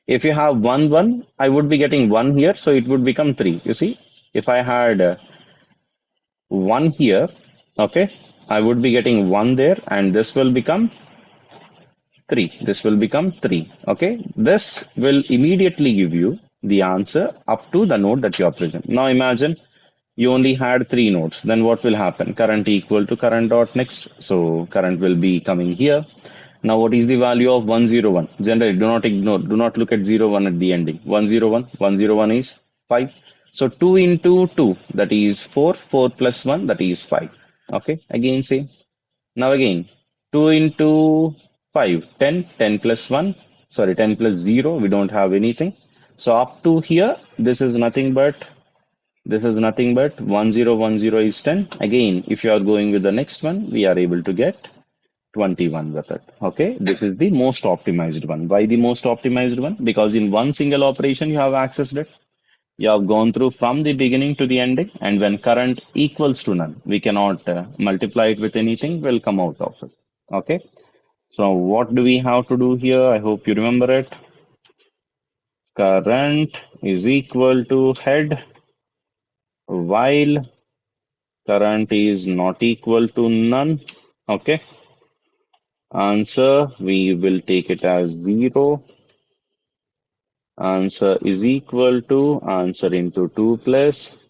If you have 1, 1, I would be getting 1 here, so it would become 3. You see, if I had 1 here, okay, I would be getting 1 there, and this will become 3. This will become 3. Okay, this will immediately give you the answer up to the node that you are present. Now imagine you only had 3 nodes. Then what will happen? Current equal to current dot next. So current will be coming here. Now what is the value of 101? Generally, do not ignore, do not look at 01 at the ending. 101 is 5. So 2 into 2, that is 4. 4 plus 1, that is 5. Okay, again same. Now again, 2 into 5, 10. 10 plus 1, sorry, 10 plus 0, we don't have anything. So up to here, this is nothing but 1010 is 10. Again, if you are going with the next one, we are able to get 21 with it. Okay, this is the most optimized one. Why the most optimized one? Because in one single operation you have accessed it. You have gone through from the beginning to the ending, and when current equals to none, we cannot multiply it with anything, will come out of it. Okay, so what do we have to do here? I hope you remember it. Current is equal to head while current is not equal to none. Okay, answer we will take it as 0. Answer is equal to answer into 2 plus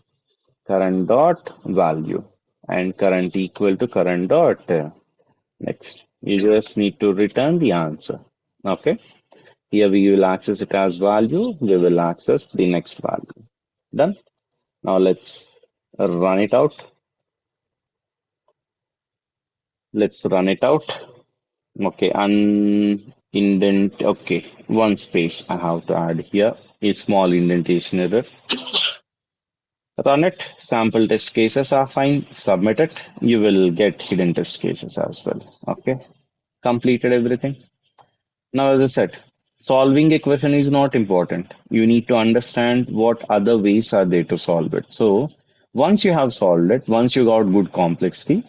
current dot value, and current equal to current dot next. You just need to return the answer. Okay, here we will access it as value. We will access the next value. Done. Now let's run it out. Let's run it out. Okay, indent. Okay, one space I have to add here. A small indentation error. Run it. Sample test cases are fine. Submit it. You will get hidden test cases as well. Okay, completed everything. Now, as I said, solving a question is not important. You need to understand what other ways are there to solve it. So Once you have solved it, once you got good complexity,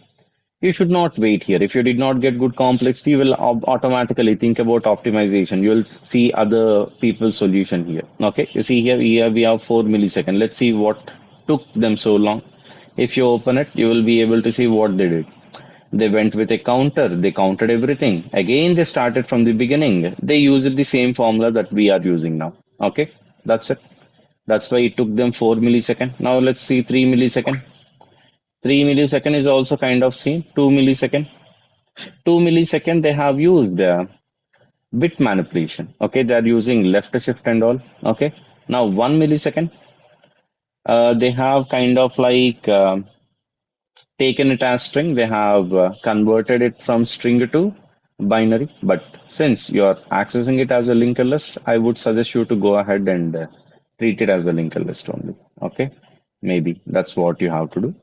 you should not wait here. If you did not get good complexity, you will automatically think about optimization. You will see other people's solution here. Okay, you see here we have 4 milliseconds. Let's see what took them so long. If you open it, you will be able to see what they did. They went with a counter, they counted everything. Again, they started from the beginning. They used the same formula that we are using now. Okay, that's it. That's why it took them 4 milliseconds. Now let's see 3 milliseconds. 3 millisecond is also kind of same. 2 millisecond. 2 millisecond they have used bit manipulation. Okay, they are using left shift and all. Okay, now 1 millisecond. They have kind of like taken it as string. They have converted it from string to binary. But since you're accessing it as a linker list, I would suggest you to go ahead and treat it as a linker list only. Okay, maybe that's what you have to do.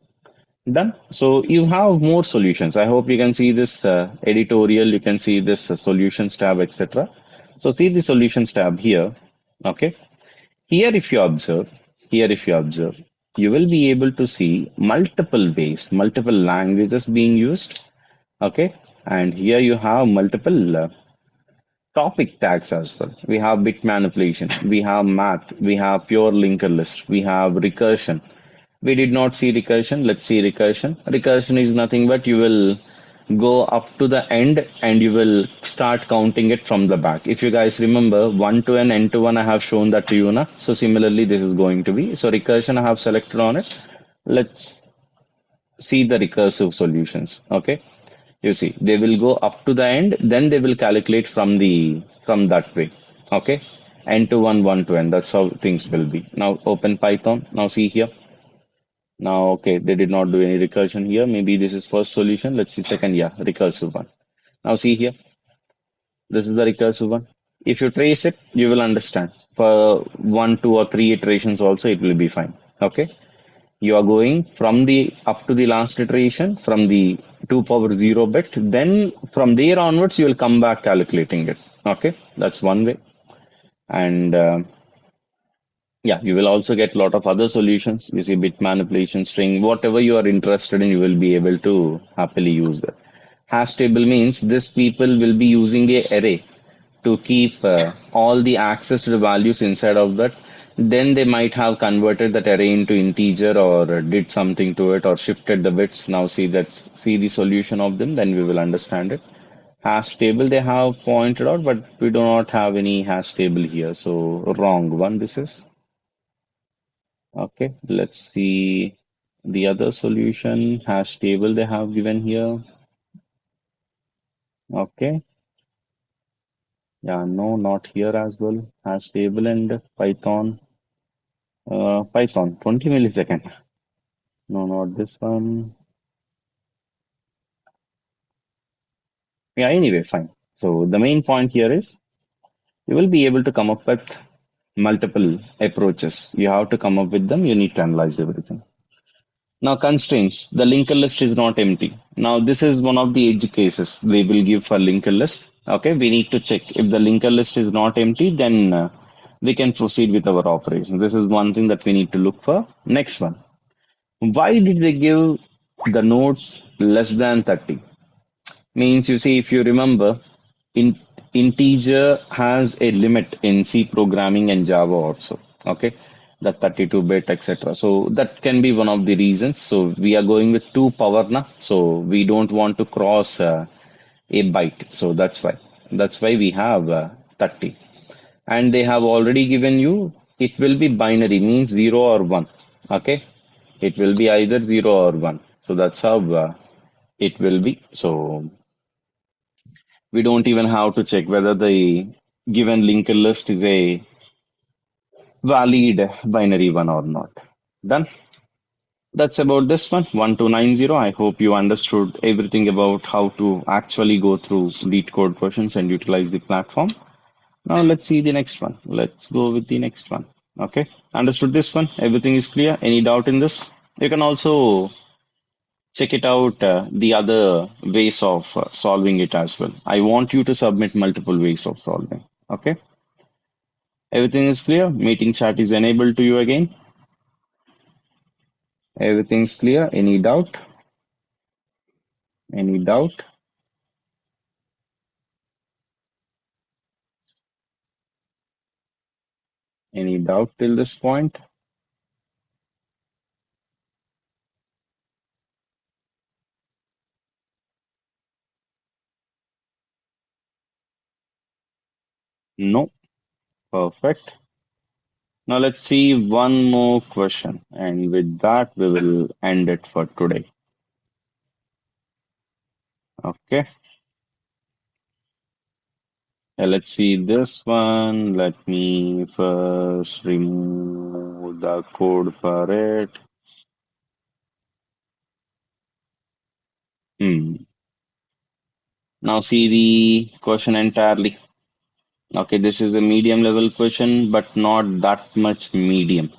Done. So you have more solutions. I hope you can see this editorial. You can see this solutions tab, etc. So see the solutions tab here. Okay. Here, if you observe, you will be able to see multiple ways, multiple languages being used. Okay. And here you have multiple topic tags as well. We have bit manipulation, we have math, we have pure linker list, we have recursion. We did not see recursion. Let's see recursion. Recursion is nothing but you will go up to the end and you will start counting it from the back. If you guys remember 1 to n, n to 1, I have shown that to you now. So similarly, this is going to be. So recursion I have selected on it. Let's see the recursive solutions. Okay. You see, they will go up to the end, then they will calculate from that way. Okay. N to 1, 1 to n. That's how things will be. Now open Python. Now see here. Now, okay, they did not do any recursion here. Maybe this is first solution. Let's see second, yeah, recursive one. Now see here, this is the recursive one. If you trace it, you will understand. For 1, 2, or 3 iterations also, it will be fine. Okay, you are going from the up to the last iteration from the 2 power 0 bit. Then from there onwards, you will come back calculating it. Okay, that's one way. And yeah, you will also get a lot of other solutions. You see bit manipulation, string, whatever you are interested in, you will be able to happily use that. Hash table means this people will be using a array to keep all the accessed values inside of that. Then they might have converted that array into integer or did something to it or shifted the bits. Now see the solution of them, then we will understand it. Hash table they have pointed out, but we do not have any hash table here. So wrong one this is. Okay, let's see the other solution, hash table they have given here. Okay. Yeah, no, not here as well. Hash table and Python. Python, 20 millisecond. No, not this one. Yeah, anyway, fine. So the main point here is you will be able to come up with multiple approaches. You have to come up with them. You need to analyze everything. Now constraints, the linker list is not empty. Now this is one of the edge cases they will give for linker list. Okay, we need to check if the linker list is not empty, then we can proceed with our operation. This is one thing that we need to look for. Next one, why did they give the nodes less than 30? Means you see, if you remember, integer has a limit in C programming and Java also. Okay, the 32-bit, etc. So that can be one of the reasons. So we are going with 2 power now. So we don't want to cross a byte. So that's why we have 30. And they have already given you, it will be binary, means 0 or 1. Okay, it will be either 0 or 1. So that's how it will be. So we don't even have to check whether the given linker list is a valid binary one or not. Done. That's about this one, 1290. I hope you understood everything about how to actually go through LeetCode versions and utilize the platform. Now let's see the next one. Let's go with the next one. Okay, understood this one? Everything is clear? Any doubt in this? You can also check it out, the other ways of solving it as well. I want you to submit multiple ways of solving. Okay, everything is clear? Meeting chat is enabled to you again. Everything's clear? Any doubt? Any doubt? Any doubt till this point? No. Perfect. Now let's see one more question, and with that we will end it for today. Okay. Let's see this one. Let me first remove the code for it. Now see the question entirely. Okay, this is a medium level question, but not that much medium.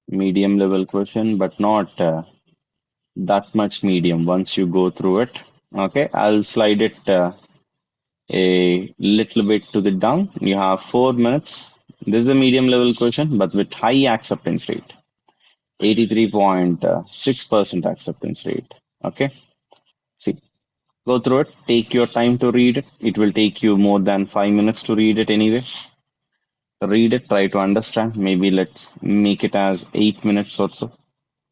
Medium level question, but not that much medium once you go through it. Okay, I'll slide it a little bit to the down. You have 4 minutes. This is a medium level question, but with high acceptance rate, 83.6% acceptance rate. Okay, see, go through it. Take your time to read it. It will take you more than 5 minutes to read it anyway. Read it, try to understand. Maybe let's make it as 8 minutes or so.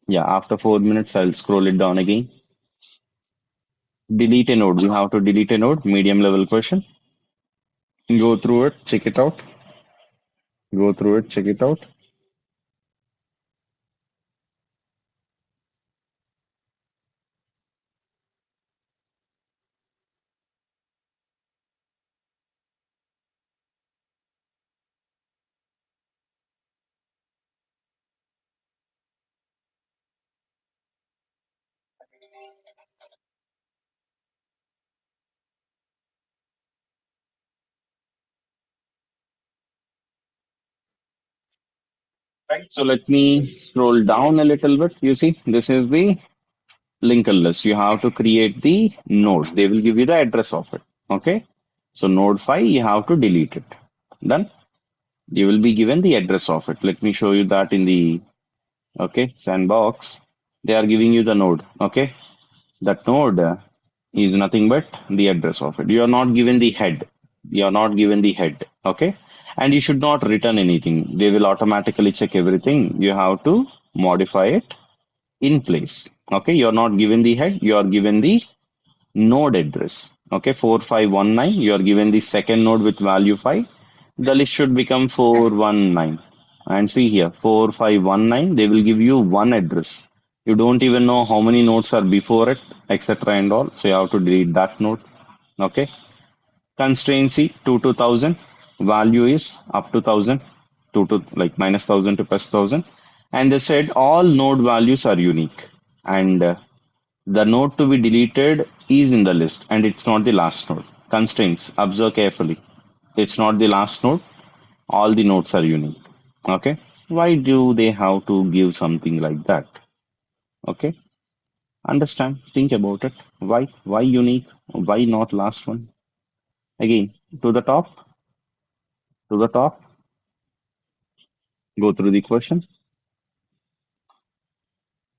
Yeah, after 4 minutes, I'll scroll it down again. Delete a node. We have to delete a node, medium level question. Go through it, check it out. Go through it, check it out. Right. So let me scroll down a little bit. You see, this is the linked list. You have to create the node. They will give you the address of it. Okay. So node 5, you have to delete it. Done. You will be given the address of it. Let me show you that in the sandbox. They are giving you the node. Okay. That node is nothing but the address of it. You are not given the head. You are not given the head. Okay. And you should not return anything. They will automatically check everything. You have to modify it in place. Okay. You are not given the head. You are given the node address. Okay. 4519. You are given the second node with value 5. The list should become 419. And see here, 4519. They will give you one address. You don't even know how many nodes are before it, etc. and all. So you have to delete that node. Okay. Constraint C 2 to 1000. Value is up to 1000. 2 to like minus 1000 to plus 1000. And they said all node values are unique. And the node to be deleted is in the list and it's not the last node. Constraints, observe carefully. It's not the last node. All the nodes are unique. Okay. Why do they have to give something like that? Okay. Understand, think about it. Why unique? Why not last one? Again, to the top, to the top, go through the question.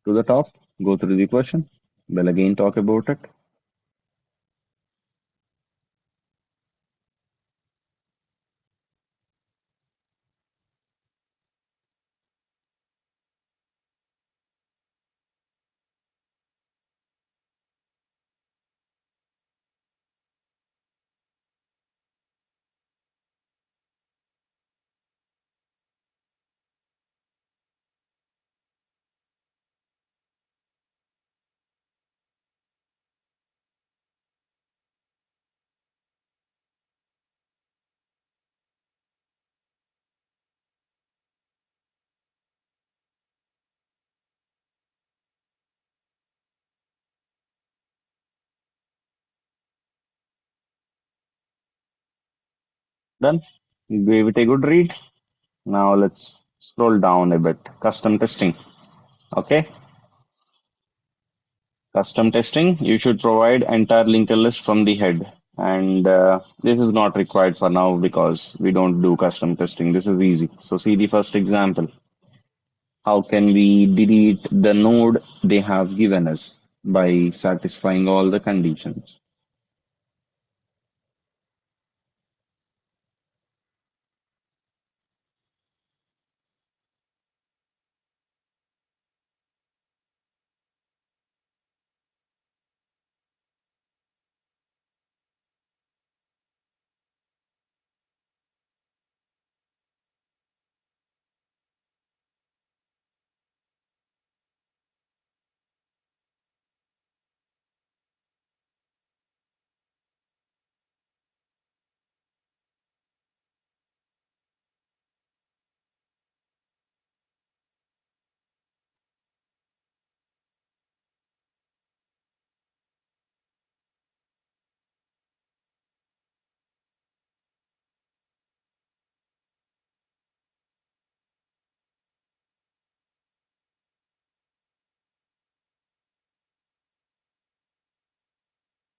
To the top, go through the question. We'll again talk about it. Done. Gave it a good read. Now let's scroll down a bit. Custom testing. Okay. Custom testing, you should provide entire linked list from the head. And this is not required for now because we don't do custom testing. This is easy. So see the first example. how can we delete the node they have given us by satisfying all the conditions.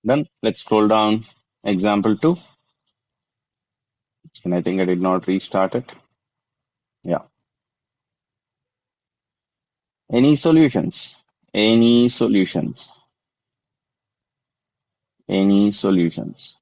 Then let's scroll down. Example 2. And I think I did not restart it. Yeah. Any solutions? Any solutions? Any solutions?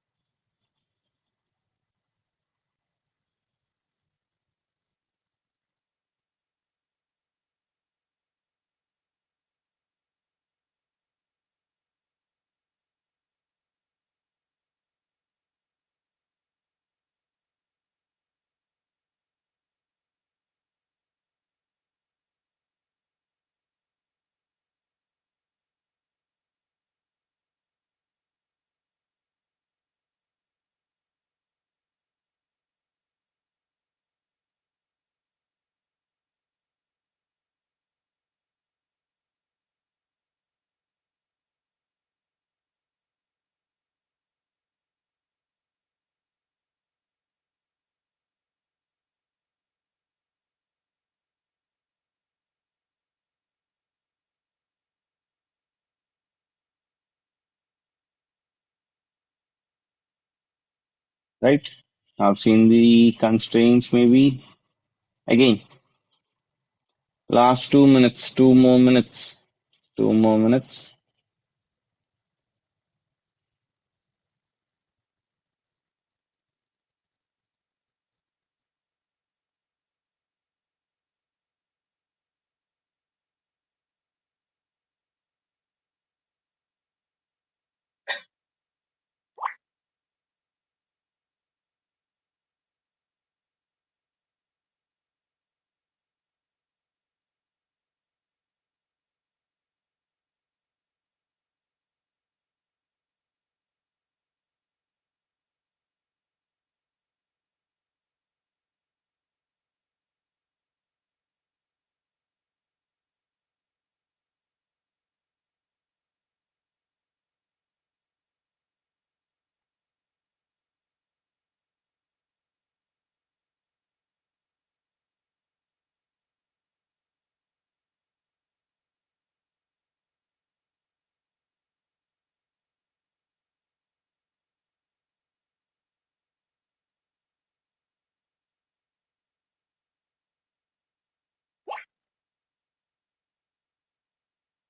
Right? I've seen the constraints maybe. Again, last 2 minutes, 2 more minutes, 2 more minutes.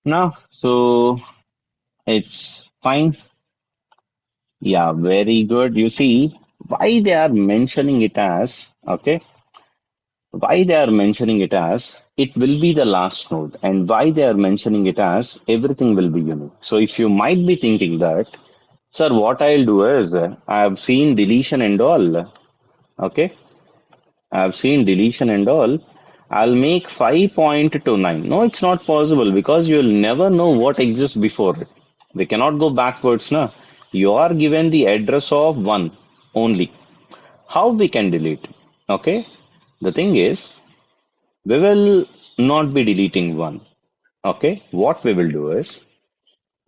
Now, so it's fine. Yeah, very good. You see, why they are mentioning it as, okay, why they are mentioning it as it will be the last node, and why they are mentioning it as everything will be unique. So if you might be thinking that, sir, what I'll do is I have seen deletion and all, okay, I've seen deletion and all. I'll make 5.29. No, it's not possible because you'll never know what exists before it. We cannot go backwards now. You are given the address of 1 only. How we can delete? Okay. The thing is, we will not be deleting 1. Okay. What we will do is,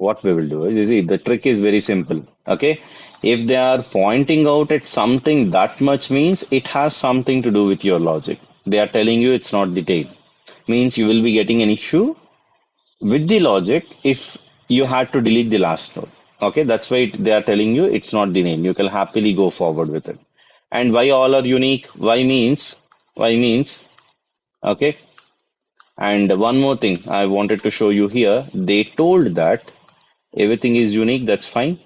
you see, the trick is very simple. Okay. If they are pointing out at something that much means it has something to do with your logic. They are telling you it's not the tail. Means you will be getting an issue with the logic if you had to delete the last node. Okay. That's why they are telling you it's not the name. You can happily go forward with it. And why all are unique? Why means, okay, And one more thing I wanted to show you here, they told that everything is unique, that's fine.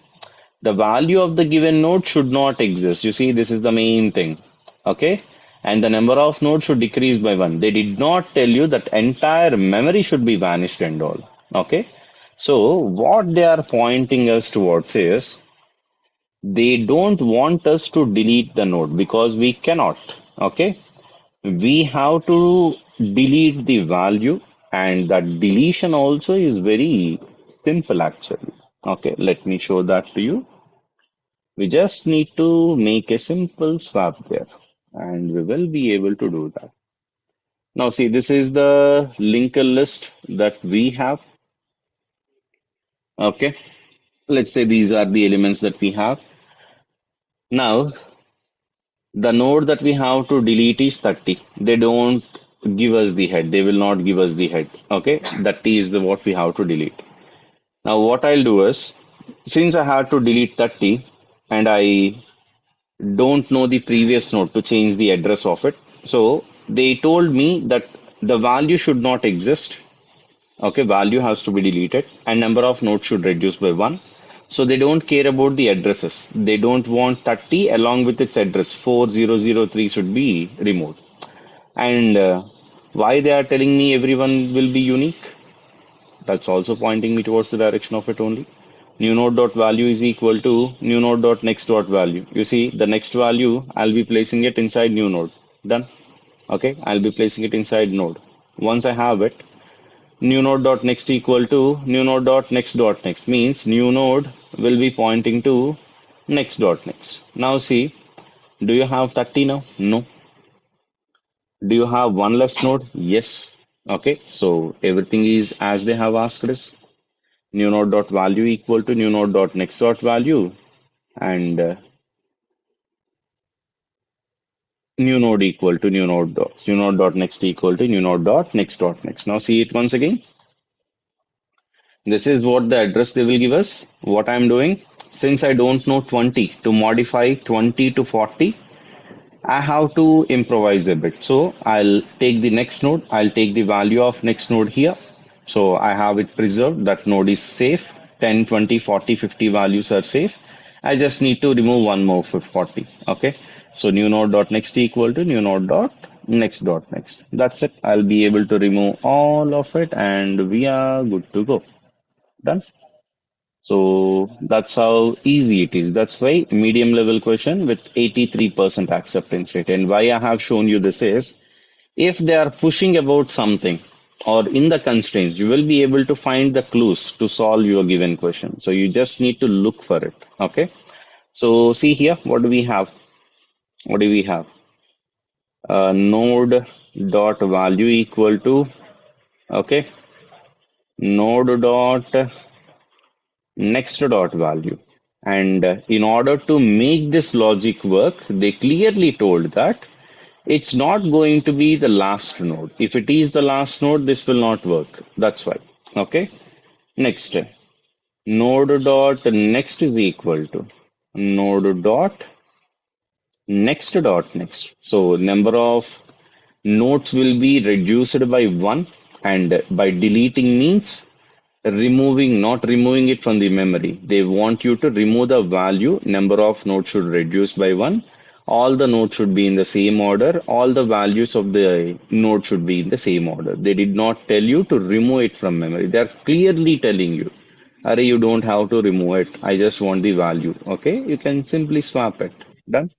The value of the given node should not exist. You see, this is the main thing. Okay? And the number of nodes should decrease by one. They did not tell you that entire memory should be vanished and all. Okay? So, what they are pointing us towards is they don't want us to delete the node because we cannot. Okay? We have to delete the value, and that deletion also is very simple actually. Okay, let me show that to you. We just need to make a simple swap there, and we will be able to do that. Now see, this is the linker list that we have. Okay, let's say these are the elements that we have. Now, the node that we have to delete is 30. They don't give us the head. They will not give us the head. Okay, that is the what we have to delete. Now, what I'll do is, since I have to delete 30 and I don't know the previous node to change the address of it, so they told me that the value should not exist. Okay, value has to be deleted and number of nodes should reduce by one. So they don't care about the addresses. They don't want 30 along with its address 4003 should be removed. And why they are telling me everyone will be unique? That's also pointing me towards the direction of it only. New node dot value is equal to new node dot next dot value. You see, the next value, I'll be placing it inside new node. Done. Okay, I'll be placing it inside node. Once I have it, new node dot next equal to new node dot next means new node will be pointing to next dot next. Now see, do you have 30 now? No. Do you have one less node? Yes. Okay, so everything is as they have asked us. New node dot value equal to new node dot next dot value, and new node equal to new node dot next equal to new node dot next dot next. Now see it once again. This is what the address they will give us. What I'm doing, since I don't know 20, to modify 20 to 40, I have to improvise a bit. So I'll take the next node, I'll take the value of next node here. So I have it preserved, that node is safe. 10, 20, 40, 50 values are safe. I just need to remove one more for 40. Okay. So new node dot next equal to new node dot next dot next. That's it. I'll be able to remove all of it and we are good to go. Done. So that's how easy it is. That's why medium level question with 83% acceptance rate. And why I have shown you this is, if they are pushing about something or in the constraints, you will be able to find the clues to solve your given question. So you just need to look for it. Okay. So see here, what do we have? What do we have? Node dot value equal to, okay, node dot next dot value. And in order to make this logic work, they clearly told that it's not going to be the last node. If it is the last node, this will not work. That's why. Okay. Next, node dot next is equal to node dot next dot next. So number of nodes will be reduced by one, and by deleting means removing, not removing it from the memory. They want you to remove the value. Number of nodes should reduce by one. All the nodes should be in the same order. All the values of the node should be in the same order. They did not tell you to remove it from memory. They are clearly telling you, Array, you don't have to remove it. I just want the value. Okay, you can simply swap it. Done.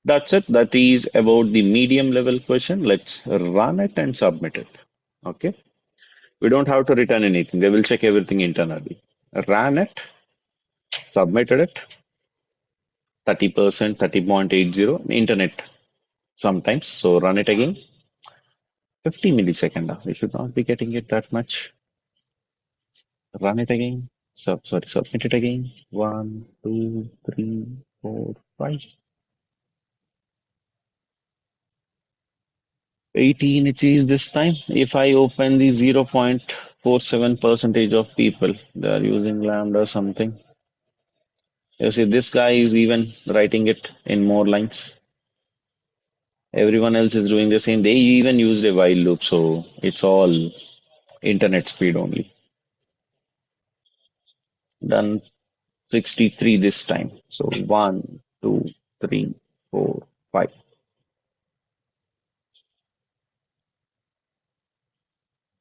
That's it. That is about the medium level question. Let's run it and submit it. Okay. We don't have to return anything. They will check everything internally. Ran it, submitted it. 30%, 30.80 internet sometimes. So run it again. 50 millisecond. We should not be getting it that much. Run it again. Submit it again. 1, 2, 3, 4, 5. 18 it is this time. If I open the 0.47 percentage of people, they are using lambda something. You see, this guy is even writing it in more lines. Everyone else is doing the same. They even used a while loop, so it's all internet speed only. Done 63 this time. So 1, 2, 3, 4, 5.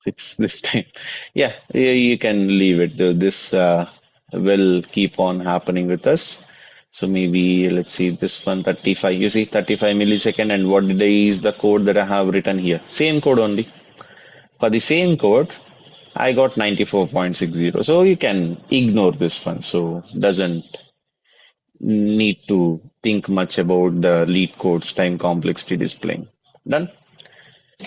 6 this time. Yeah, you can leave it. This will keep on happening with us. So maybe let's see this one 35. You see 35 millisecond, and what did I is the code that I have written here? Same code only. For the same code, I got 94.60. So you can ignore this one. So doesn't need to think much about the LeetCode's time complexity displaying. Done.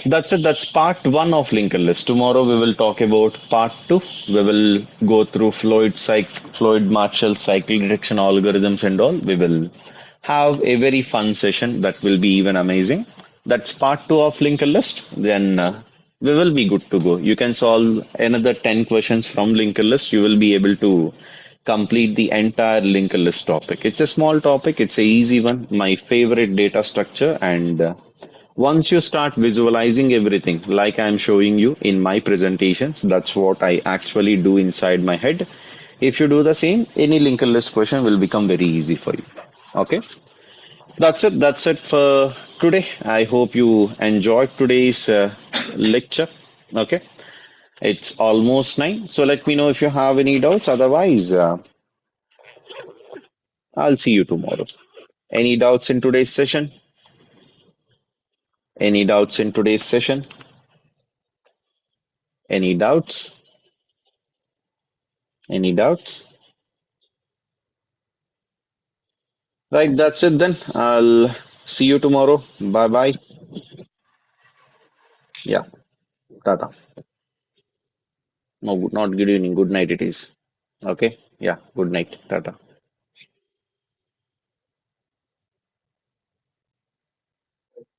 That's it. That's part one of linked list. Tomorrow we will talk about part two. We will go through Floyd Marshall cycle detection algorithms and all. We will have a very fun session that will be even amazing. That's part two of linked list. Then we will be good to go. You can solve another 10 questions from linked list. You will be able to complete the entire linked list topic. It's a small topic. It's a easy one. My favorite data structure, and once you start visualizing everything like I'm showing you in my presentations, that's what I actually do inside my head. If you do the same, any linked list question will become very easy for you. Okay, that's it. That's it for today. I hope you enjoyed today's lecture. Okay, it's almost 9. So let me know if you have any doubts. Otherwise, I'll see you tomorrow. Any doubts in today's session? Any doubts in today's session? Any doubts? Any doubts? Right, that's it then. I'll see you tomorrow. Bye bye. Yeah, tata. No, not good evening. Good night it is. Okay. Yeah, good night. Tata.